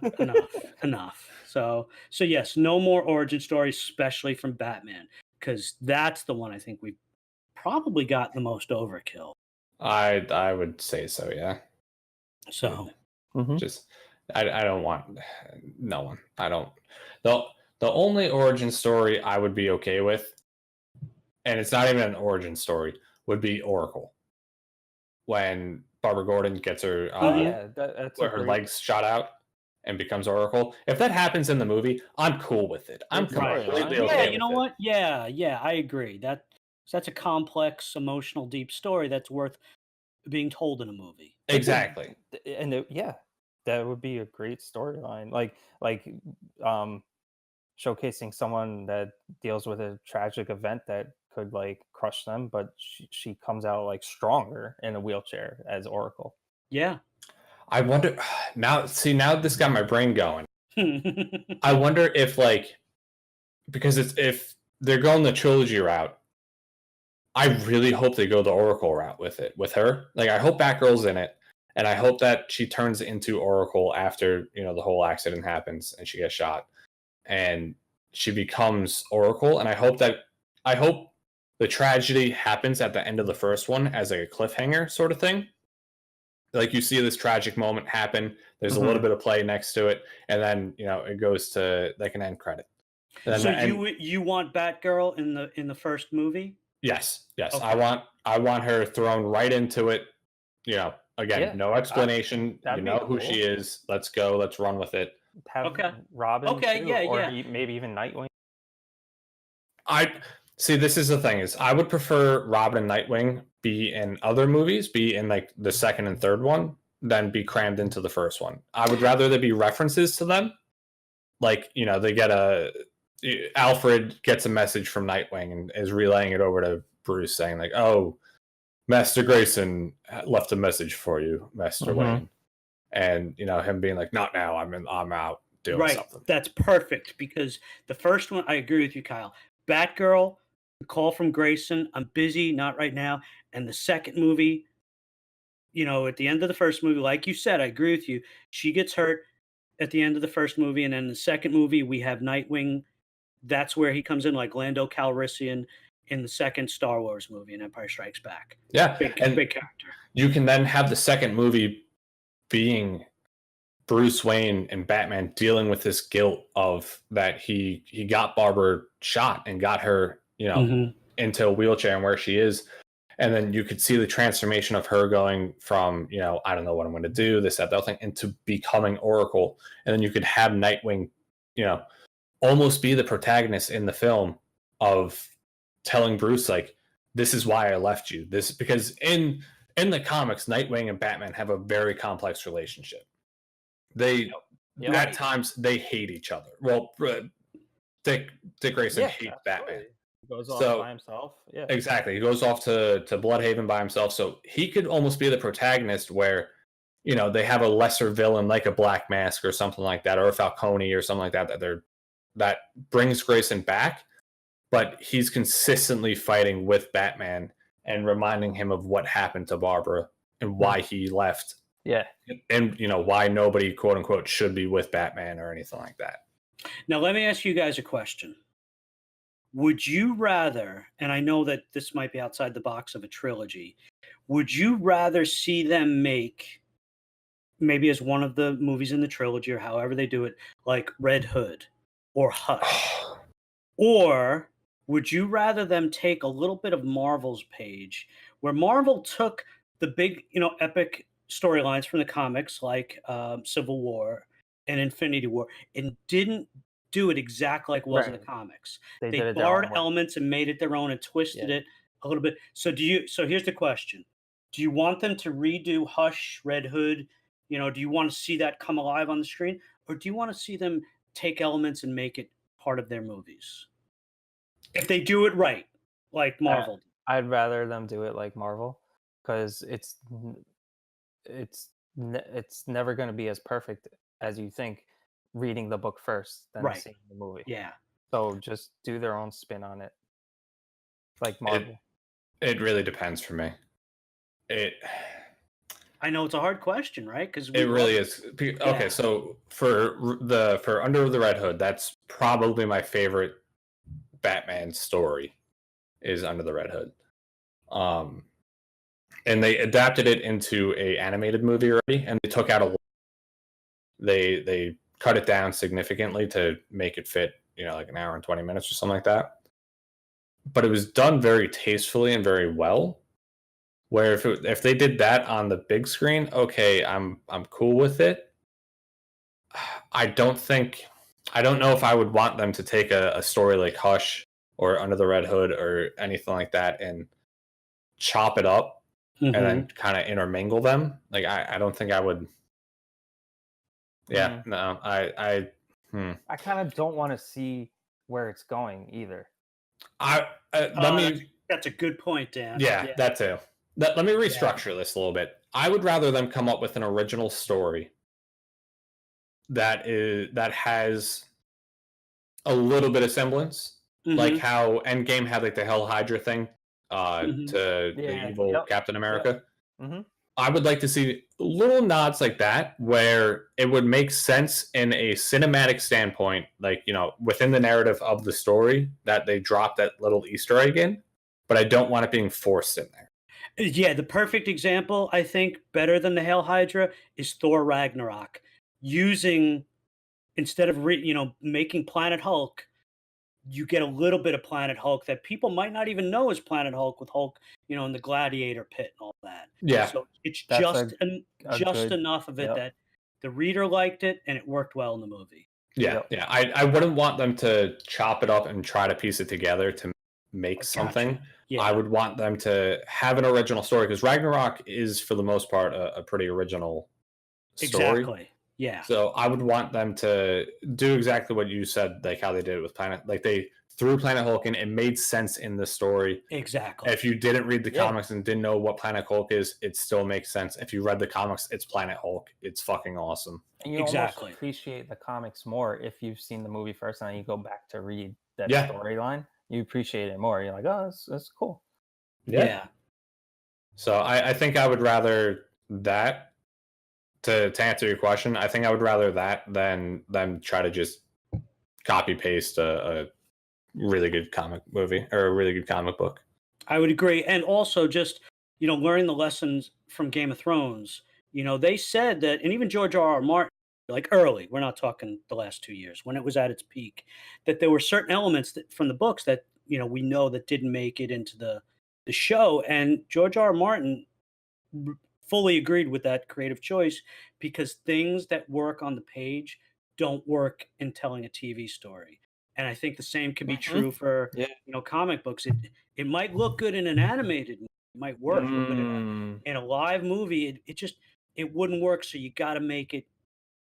enough. So yes, no more origin stories, especially from Batman, because that's the one I think we probably got the most overkill. I would say so, yeah. So, just I don't want no one. I don't. The only origin story I would be okay with, and it's not even an origin story, would be Oracle. When Barbara Gordon gets her her legs shot out and becomes Oracle. If that happens in the movie, I'm cool with it. I'm completely okay. Yeah, you know what? Yeah, I agree. That's a complex, emotional, deep story that's worth being told in a movie. Exactly. And that would be a great storyline. Like showcasing someone that deals with a tragic event that could crush them, but she comes out stronger in a wheelchair as Oracle. Yeah. I wonder now this got my brain going. I wonder if because if they're going the trilogy route, I really hope they go the Oracle route with her. I hope Batgirl's in it. And I hope that she turns into Oracle after, the whole accident happens and she gets shot. And she becomes Oracle. And I hope the tragedy happens at the end of the first one as like a cliffhanger sort of thing. Like you see this tragic moment happen. There's a little bit of play next to it, and then it goes to like an end credit. And So then you want Batgirl in the first movie? yes. Okay. I want her thrown right into it. Again, Yeah, no explanation. that'd You be know who cool. she is. Let's go. Let's run with it. Have Okay. Robin Okay, too, yeah, or yeah. maybe even Nightwing. I see. This is the thing: is I would prefer Robin and Nightwing be in other movies, be in like the second and third one, than be crammed into the first one. I would rather there be references to them, like they get Alfred gets a message from Nightwing and is relaying it over to Bruce, saying like, "Oh, Master Grayson left a message for you, Master Wayne," and him being like, "Not now. I'm out doing something." That's perfect because the first one, I agree with you, Kyle. Batgirl, the call from Grayson, I'm busy, not right now. And the second movie, at the end of the first movie, like you said, I agree with you. She gets hurt at the end of the first movie, and then the second movie, we have Nightwing. That's where he comes in, like Lando Calrissian in the second Star Wars movie, in Empire Strikes Back. Yeah, big character. You can then have the second movie being Bruce Wayne and Batman dealing with this guilt of that he got Barbara shot and got her, into a wheelchair and where she is. And then you could see the transformation of her going from, I don't know what I'm going to do, this, that thing, into becoming Oracle. And then you could have Nightwing, almost be the protagonist in the film of telling Bruce, like, this is why I left you. This because in the comics, Nightwing and Batman have a very complex relationship. They at times they hate each other. Well, Dick Grayson hates Batman. He goes off by himself. Yeah, exactly. He goes off to Bloodhaven by himself. So he could almost be the protagonist where, they have a lesser villain like a Black Mask or something like that, or a Falcone or something like that that brings Grayson back, but he's consistently fighting with Batman and reminding him of what happened to Barbara and why he left. Yeah. And, why nobody, quote unquote, should be with Batman or anything like that. Now, let me ask you guys a question. Would you rather, and I know that this might be outside the box of a trilogy, would you rather see them make, maybe as one of the movies in the trilogy or however they do it, like Red Hood or Hush? Or would you rather them take a little bit of Marvel's page, where Marvel took the big, epic storylines from the comics like Civil War and Infinity War and didn't do it exactly like it was in the comics. They borrowed elements and made it their own and twisted it a little bit. So here's the question. Do you want them to redo Hush, Red Hood? Do you want to see that come alive on the screen? Or do you want to see them take elements and make it part of their movies? If they do it right, like Marvel. I'd rather them do it like Marvel, because it's never going to be as perfect as you think reading the book first than seeing the movie. Yeah. So just do their own spin on it, like Marvel. It really depends for me. I know it's a hard question, right? Because it really is. Okay, so for Under the Red Hood, that's probably my favorite Batman story, is Under the Red Hood. And they adapted it into a animated movie already, and they took out they cut it down significantly to make it fit, like an hour and 20 minutes or something like that. But it was done very tastefully and very well. Where if they did that on the big screen, okay, I'm cool with it. I don't know if I would want them to take a story like Hush or Under the Red Hood or anything like that and chop it up and then kind of intermingle them. Like I don't think I would. Yeah, no, I kind of don't want to see where it's going either. That's a good point, Dan. Yeah, that too. Let me restructure this a little bit. I would rather them come up with an original story that has a little bit of semblance, like how Endgame had like the Hell Hydra thing to the evil Captain America. I would like to see little nods like that where it would make sense in a cinematic standpoint, like, within the narrative of the story that they drop that little Easter egg in, but I don't want it being forced in there. Yeah, the perfect example, I think, better than the Hail Hydra is Thor Ragnarok. Using instead of making Planet Hulk, you get a little bit of Planet Hulk that people might not even know is Planet Hulk with Hulk, in the gladiator pit and all that. Yeah. So it's That's just good. enough of it Yep. that the reader liked it and it worked well in the movie. Yeah. Yep. Yeah. I wouldn't want them to chop it up and try to piece it together to make Gotcha. something. Yeah. I would want them to have an original story because Ragnarok is, for the most part, a pretty original story. Exactly. Yeah. So I would want them to do exactly what you said, like how they did it with Planet. Like they threw Planet Hulk in. It made sense in the story. Exactly. If you didn't read the Yeah. comics and didn't know what Planet Hulk is, it still makes sense. If you read the comics, it's Planet Hulk. It's fucking awesome. And you Exactly. almost appreciate the comics more if you've seen the movie first and then you go back to read that Yeah. storyline. You appreciate it more. You're like, oh, that's cool. Yeah. So I think I would rather that, to answer your question, I think I would rather that than them try to just copy paste a really good comic movie or a really good comic book. I would agree. And also just, learning the lessons from Game of Thrones. They said that, and even George R.R. Martin, like early, we're not talking the last 2 years, when it was at its peak, that there were certain elements from the books that, we know that didn't make it into the show. And George R.R. Martin fully agreed with that creative choice because things that work on the page don't work in telling a TV story. And I think the same can be true for comic books. It might look good in an animated movie, it might work, but in a live movie, it wouldn't work. So you got to make it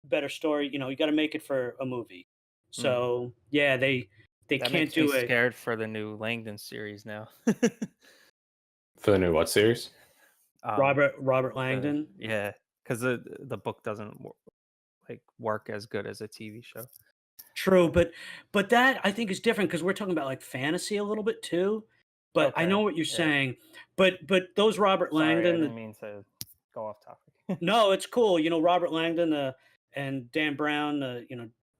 better story. You got to make it for a movie. So yeah, they That can't makes do me it. scared for the new Langdon series now. For the new what series? Robert Langdon. Yeah, because the book doesn't work as good as a TV show. True, but that I think is different because we're talking about like fantasy a little bit too. But I Okay, know what you're yeah. saying. But those Robert Sorry, I Langdon. didn't mean to go off topic. No, it's cool. Robert Langdon and Dan Brown.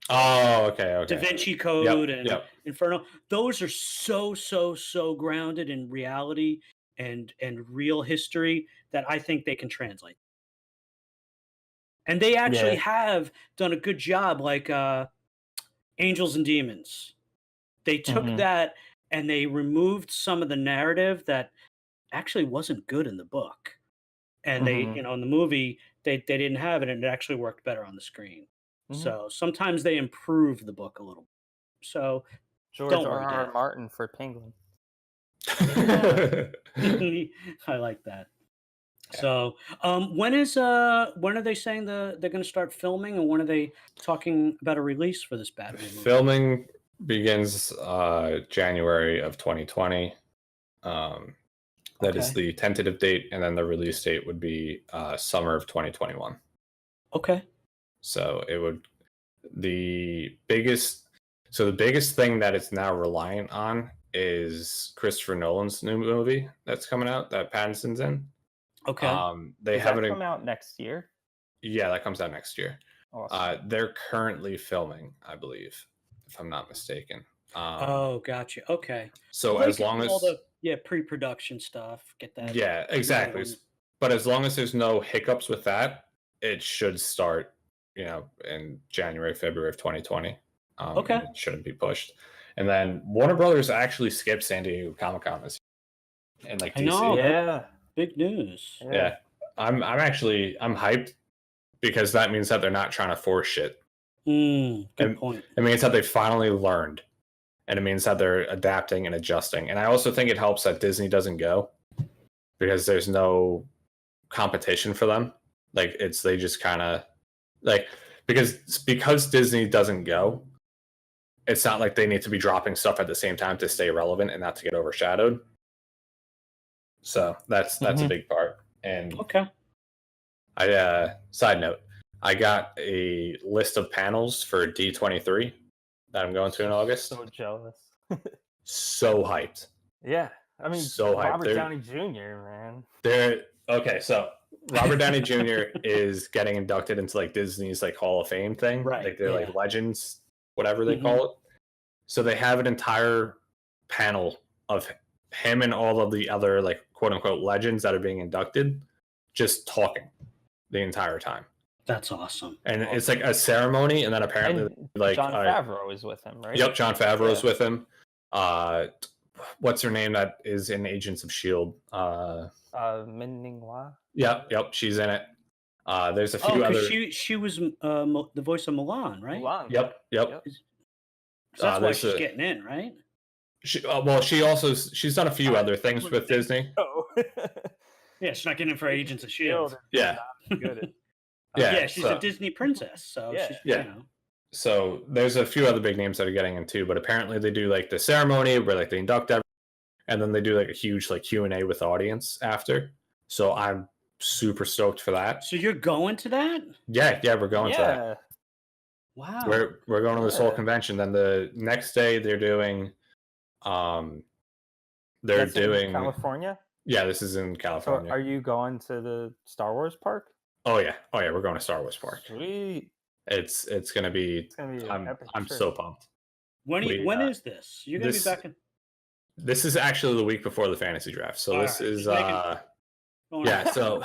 Oh, okay. Da Vinci Code and Yep. Inferno. Those are so grounded in reality and real history that I think they can translate. And they actually have done a good job, like Angels and Demons. They took that and they removed some of the narrative that actually wasn't good in the book. And they, in the movie, they didn't have it and it actually worked better on the screen. So sometimes they improve the book a little. So George don't worry, R.R. Dan. Martin for Penguin. I like that. So when are they saying they're going to start filming, and when are they talking about a release for this Batman movie? Filming begins January of 2020. That is the tentative date, and then the release date would be summer of 2021. Okay. So it would the biggest thing that it's now reliant on is Christopher Nolan's new movie that's coming out that Pattinson's in. Okay. They Does haven't that come out next year? Yeah, that comes out next year. Awesome. They're currently filming, I believe, if I'm not mistaken. Oh, gotcha. Okay. So Well, they as can long do as all the pre-production stuff, get that. yeah, exactly. But as long as there's no hiccups with that, it should start, in January, February of 2020. Okay. It shouldn't be pushed. And then Warner Brothers actually skipped San Diego Comic-Con this year. And like DC. I know. Yeah. Big news. Yeah. I'm hyped because that means that they're not trying to force shit. Good point. It means that they finally learned. And it means that they're adapting and adjusting. And I also think it helps that Disney doesn't go because there's no competition for them. Like they just kind of like because Disney doesn't go, it's not like they need to be dropping stuff at the same time to stay relevant and not to get overshadowed. So that's a big part. And side note, I got a list of panels for D23 that I'm going to in August. So jealous. So hyped. Yeah. I mean, so hyped. Robert Downey Jr., man. Okay, so Robert Downey Jr. is getting inducted into like Disney's like Hall of Fame thing. Right, Like they're yeah. like legends, whatever they Mhm. call it. So they have an entire panel of him and all of the other like quote unquote legends that are being inducted just talking the entire time. That's awesome. And it's like a ceremony, and then apparently And like Jon Favreau is with him, right? Yep, Jon Favreau's Yeah. with him. What's her name that is in Agents of S.H.I.E.L.D.? Min Ning Hua. Yep, she's in it. There's a Oh, few other. she was the voice of Milan, right? Mulan. Yep. So that's why there's she's a- getting in, right? She's done a few other things with Disney. Oh. Yeah, she's not getting in for Agents of S.H.I.E.L.D. Yeah. Good. Yeah, she's so- a Disney princess, so Yeah. she's, Yeah. you know. So there's a few other big names that are getting in too, but apparently they do like the ceremony where like they induct everyone, and then they do like a huge like Q&A with the audience after. So I'm super stoked for that. So you're going to that? Yeah, we're going to that. Yeah. Wow. We're going to this whole Yeah. convention. Then the next day they're doing That's in California. Yeah, this is in So California. are you going to the Star Wars park? Oh yeah, we're going to Star Wars Park. Sweet. It's gonna be. It's gonna be an epic I'm trip. so pumped. when is this? You're gonna this- be back in. This is actually the week before the fantasy draft. So All this right, is just making- Going yeah. on. So All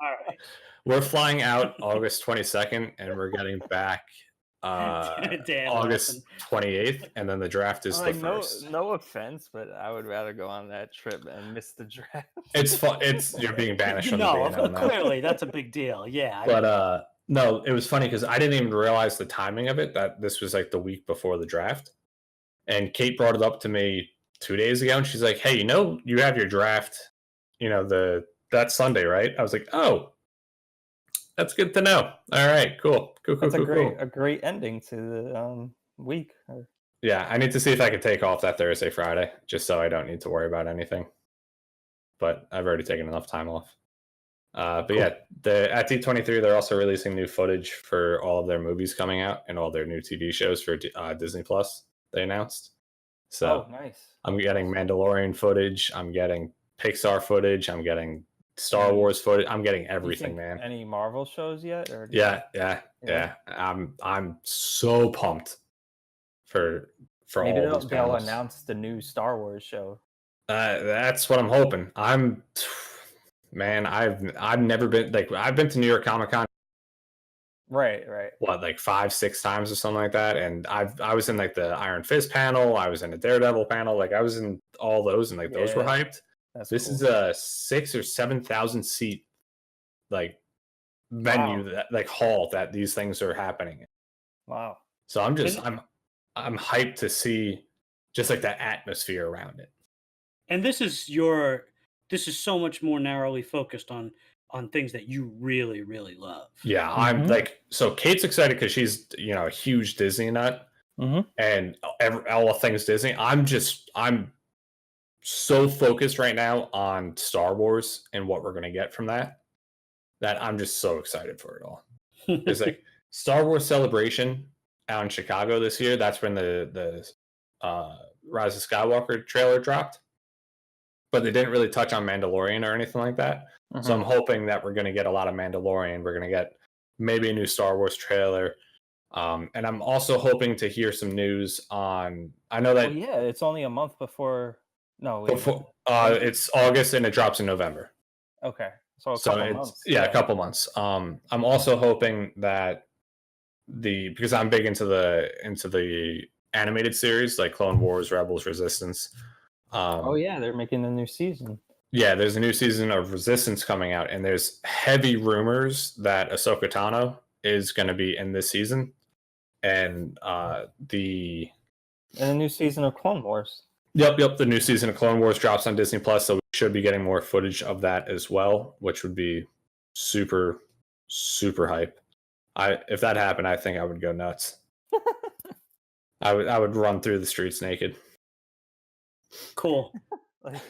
right. we're flying out August 22nd, and we're getting back Damn, August 28th, and then the draft is the Like, first. no offense, but I would rather go on that trip and miss the draft. It's fun. You're being banished from the No, band now. clearly that's a big deal. Yeah. But no, it was funny because I didn't even realize the timing of it, that this was like the week before the draft. And Kate brought it up to me 2 days ago, and she's like, "Hey, you have your draft, that Sunday, right?" I was like, "Oh, that's good to know. All right, cool. That's cool. a great ending to the week. Yeah, I need to see if I can take off that Thursday, Friday, just so I don't need to worry about anything. But I've already taken enough time off. But yeah, at D23, they're also releasing new footage for all of their movies coming out and all their new TV shows for Disney Plus. They announced. So nice. I'm getting Mandalorian footage. I'm getting Pixar footage. I'm getting Star Wars footage. I'm getting everything, man. Any Marvel shows yet? Or Yeah. I'm so pumped for maybe all these they'll panels. announce the new Star Wars show. That's what I'm hoping. Man, I've never been, like, I've been to New York Comic Con Right. what, like 5-6 times or something like that, and I was in like the Iron Fist panel, I was in a Daredevil panel, like I was in all those, and like those were hyped. This is a 6,000 or 7,000 seat like venue, that like hall that these things are happening in. Wow. So I'm hyped to see just like that atmosphere around it. And this is so much more narrowly focused on things that you really, really love. Yeah, I'm like, so Kate's excited because she's a huge Disney nut, and all things Disney. I'm so focused right now on Star Wars and what we're gonna get from that I'm just so excited for it all. It's like Star Wars Celebration out in Chicago this year. That's when the Rise of Skywalker trailer dropped, but they didn't really touch on Mandalorian or anything like that. So I'm hoping that we're going to get a lot of Mandalorian. We're going to get maybe a new Star Wars trailer. And I'm also hoping to hear some news on, I know that it's only a month before. No, it's August and it drops in November. Okay. So a couple months. Yeah, a couple months. I'm also hoping that because I'm big into the animated series like Clone Wars, Rebels, Resistance. They're making a new season. Yeah, there's a new season of Resistance coming out, and there's heavy rumors that Ahsoka Tano is going to be in this season, and the new season of Clone Wars. Yep. The new season of Clone Wars drops on Disney Plus, so we should be getting more footage of that as well, which would be super, super hype. If that happened, I think I would go nuts. I would run through the streets naked. Cool.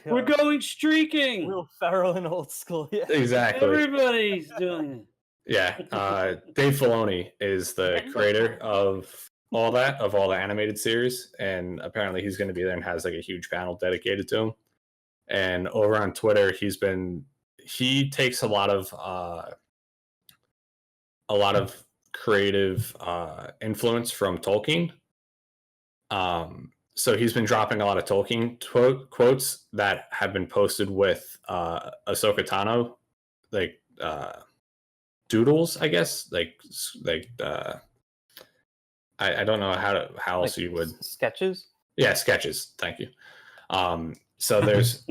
We're going streaking. Will Ferrell in Old School. Yeah. Exactly. Everybody's doing it. Yeah. Dave Filoni is the creator of all the animated series, and apparently he's going to be there and has like a huge panel dedicated to him. And over on Twitter, he's been he takes a lot of creative influence from Tolkien. So he's been dropping a lot of Tolkien quotes that have been posted with Ahsoka Tano, like doodles, I guess, like I don't know how else Like you would sketches. yeah, sketches. Thank you. So there's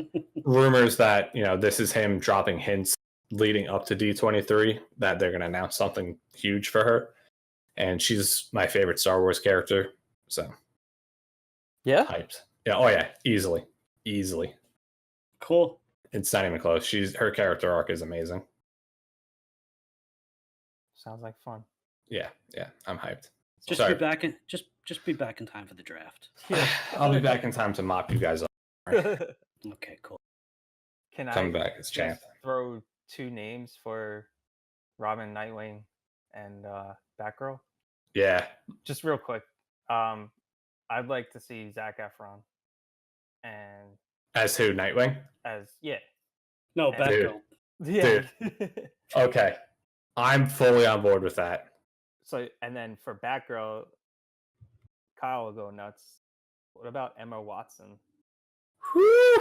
rumors that this is him dropping hints leading up to D23 that they're going to announce something huge for her, and she's my favorite Star Wars character. So Yeah. hyped. Yeah. Oh yeah. Easily. Cool. It's not even close. Her character arc is amazing. Sounds like fun. Yeah. I'm hyped. Just Sorry. be back in just be back in time for the draft. I'll be back in time to mop you guys up. Okay, cool. Can Come I back as champ. just throw 2 names for Robin, Nightwing, and Batgirl? Yeah. Just real quick. I'd like to see Zac Efron and As who? Nightwing? as No, And- Batgirl. yeah. Okay. I'm fully on board with that. So and then for Batgirl, Kyle will go nuts. What about Emma Watson? Whew.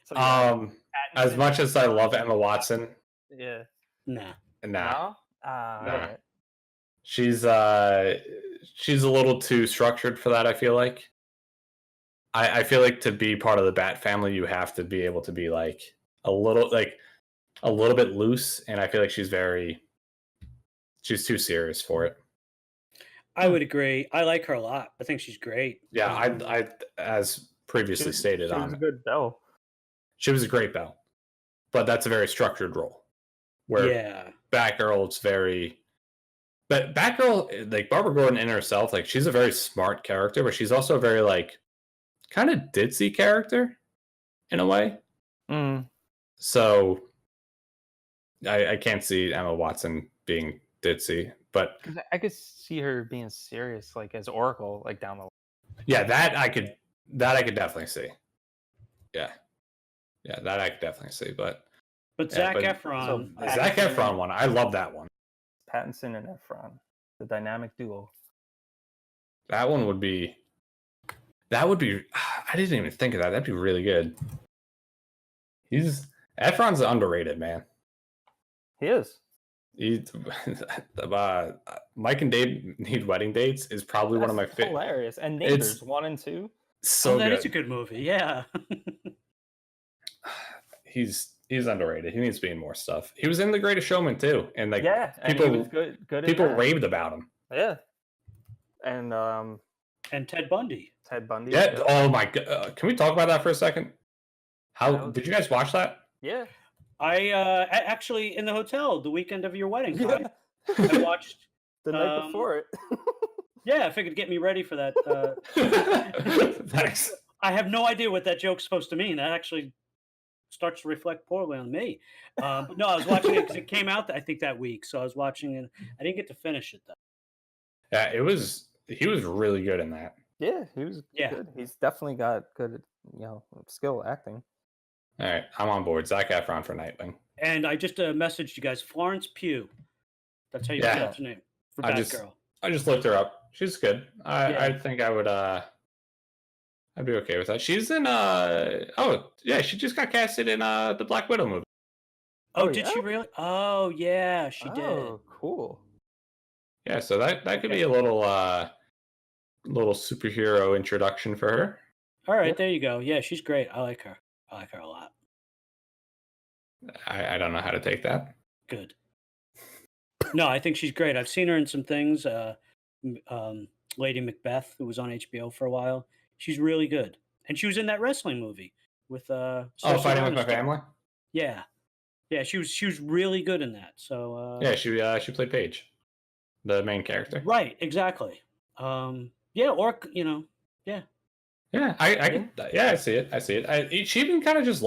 So, yeah, As Pattinson much as I and love John- Emma Watson, Nah. nah. No? Nah. Alright. She's a little too structured for that, I feel like. I feel like to be part of the Bat family, you have to be able to be like a little bit loose, and I feel like she's too serious for it. I would agree. I like her a lot. I think she's great. Yeah, I as previously stated she was on a good Belle. she was a great Belle, but that's a very structured role. Where Yeah. Batgirl, it's very. But Batgirl, like Barbara Gordon in herself, like she's a very smart character, but she's also a very like kind of ditzy character in a way. So I can't see Emma Watson being ditzy, but 'Cause I could see her being serious, like as Oracle, like down the line. yeah, that I could definitely see. Yeah, that I could definitely see. But But Yeah, Zac but- Efron. So- Zac Pattinson Efron and- one, I love that one. Pattinson and Efron, the dynamic duo. That one would be. That would be. I didn't even think of that. That'd be really good. Efron's underrated, man. He is. Mike and Dave Need Wedding Dates is probably one of my That's favorite. hilarious. And It's- Neighbors 1 and 2. So that good. is a good movie. Yeah. He's underrated. He needs to be in more stuff. He was in The Greatest Showman too, and like Yeah, and people he was good. In people that. raved about him. Yeah. And And Ted Bundy. Ted Bundy. Yeah. Oh my god. Can we talk about that for a second? How That was- did you guys watch that? Yeah. I actually in the hotel the weekend of your wedding. Yeah. I watched. The night before it. Yeah, I figured get me ready for that. Thanks. I have no idea what that joke's supposed to mean. That actually starts to reflect poorly on me. But no, I was watching it because it came out, I think, that week. So I was watching it. I didn't get to finish it though. Yeah, he was really good in that. Yeah, he was Yeah. good. He's definitely got good, skill acting. All right, I'm on board. Zac Efron for Nightwing. And I just messaged you guys, Florence Pugh. That's how you Yeah. pronounce her name for I just- Batgirl. I just looked her up. She's good. Yeah. I think I would I'd be okay with that. She's in oh yeah, she just got casted in the Black Widow movie. Oh, Oh, did yeah? she really? Oh, yeah, she did. Oh, cool. Yeah, so that could be a little superhero introduction for her. All right, Yeah. there you go. Yeah, she's great. I like her. I like her a lot. I don't know how to take that. Good. No, I think she's great. I've seen her in some things. Lady Macbeth, who was on HBO for a while. She's really good, and she was in that wrestling movie with Saoirse Fighting with My Ronan. Family. Yeah, she was really good in that. So Yeah, she played Paige, the main character. right, exactly. Yeah, or Yeah, I see it. She even kind of just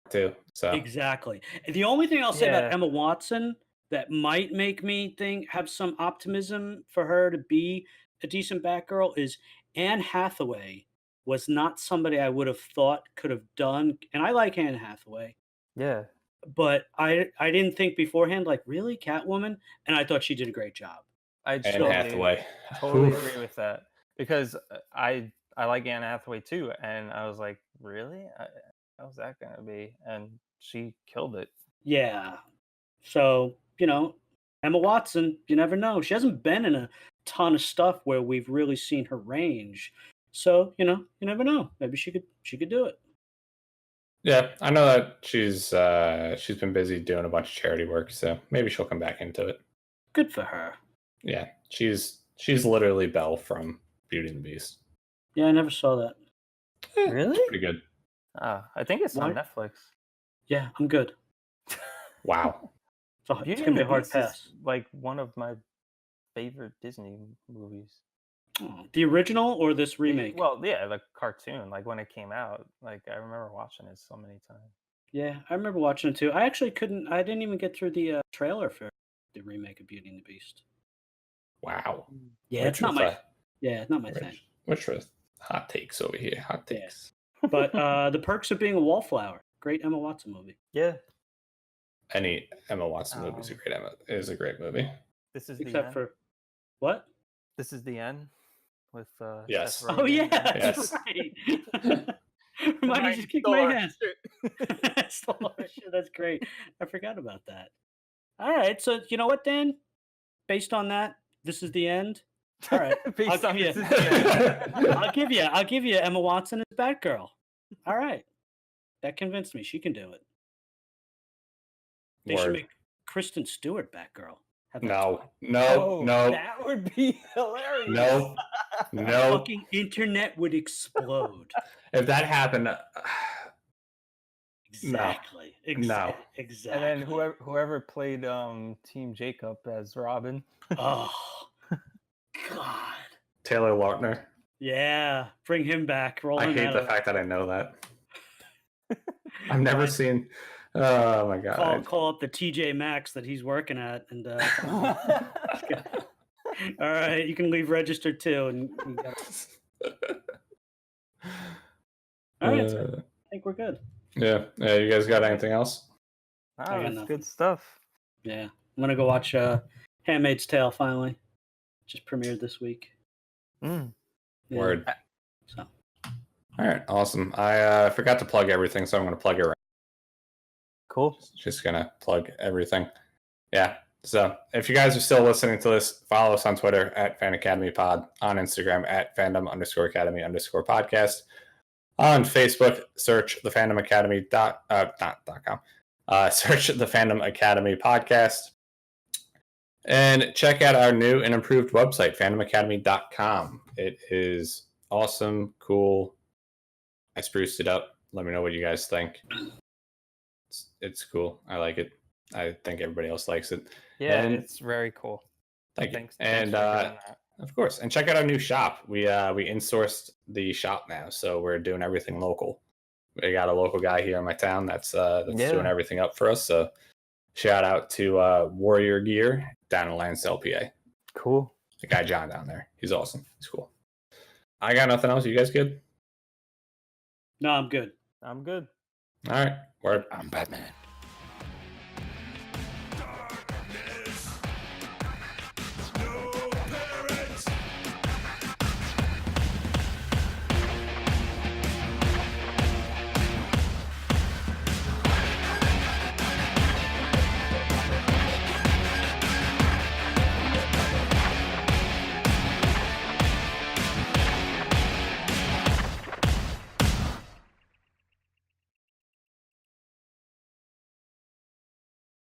too. So exactly. And the only thing I'll say about Yeah. Emma Watson that might make me have some optimism for her to be a decent Batgirl is Anne Hathaway was not somebody I would have thought could have done. And I like Anne Hathaway. Yeah. But I didn't think beforehand, like, really, Catwoman? And I thought she did a great job. I Anne totally, Hathaway. totally Oof. agree with that because I like Anne Hathaway too, and I was like, really? How's that gonna be? And she killed it. Yeah. So, Emma Watson, you never know. She hasn't been in a ton of stuff where we've really seen her range. So, you never know. Maybe she could do it. Yeah, I know that she's been busy doing a bunch of charity work, so maybe she'll come back into it. Good for her. Yeah, she's literally Belle from Beauty and the Beast. Yeah, I never saw that. Really? Pretty good. I think it's on What? Netflix. Yeah, I'm good. Wow. It's Beauty gonna and be the a hard Beast pass. is like one of my favorite Disney movies. Oh, the original or this remake? Well, yeah, the cartoon, like when it came out, like I remember watching it so many times. Yeah, I remember watching it too. I didn't even get through the trailer for the remake of Beauty and the Beast. Wow. Yeah, Rich it's not with my the- yeah, it's not my thing. Which with hot takes over here. Hot Yeah. takes. But The Perks of Being a Wallflower, great Emma Watson movie. Yeah. Any Emma Watson movie is a great movie. This is the Except end. for what? This is the end with Yes. Seth Oh Rogen yeah, and- that's Yes. right. Remind me to kick my ass. Stole our shit. That's great. I forgot about that. All right, so you know what, Dan? Based on that, this is the end. All right, Based I'll on give this you- is the end. I'll give you Emma Watson as Batgirl. All right, that convinced me. She can do it. They should Word. make Kristen Stewart Batgirl. Have that No, twist. no, no, That would be hilarious. no, no. Fucking internet would explode. If that happened, Exactly. No. Exactly. And then whoever played Team Jacob as Robin. Oh God. Taylor Lautner. Yeah. Bring him back. Roll I him hate out the of- fact that I know that. I've never Right. seen. Oh my god. call up the TJ Maxx that he's working at and all right, you can leave register too and all right, so I think we're good. Yeah. You guys got anything else? Oh, got that's nothing. good stuff. Yeah. I'm gonna go watch Handmaid's Tale finally. Just premiered this week. Mm. Yeah. Word. So All right. Awesome. I forgot to plug everything, so I'm going to plug it right. Cool. Just going to plug everything. Yeah. So if you guys are still listening to this, follow us on Twitter at Fan Academy Pod, on Instagram at fandom_academy_podcast. On Facebook, search the Fandom Academy .com. Search the Fandom Academy podcast. And check out our new and improved website, fandomacademy.com. It is awesome, cool. I spruced it up. Let me know what you guys think. It's cool. I like it. I think everybody else likes it. Yeah, And- it's very cool. Thank you. Thanks And for doing that. of course, and check out our new shop. We insourced the shop now, so we're doing everything local. We got a local guy here in my town that's doing everything up for us. So shout out to Warrior Gear down in Lansdale, PA. Cool. The guy John down there. He's awesome. He's cool. I got nothing else. You guys good? no, I'm good. I'm good. All right. Word. I'm Batman.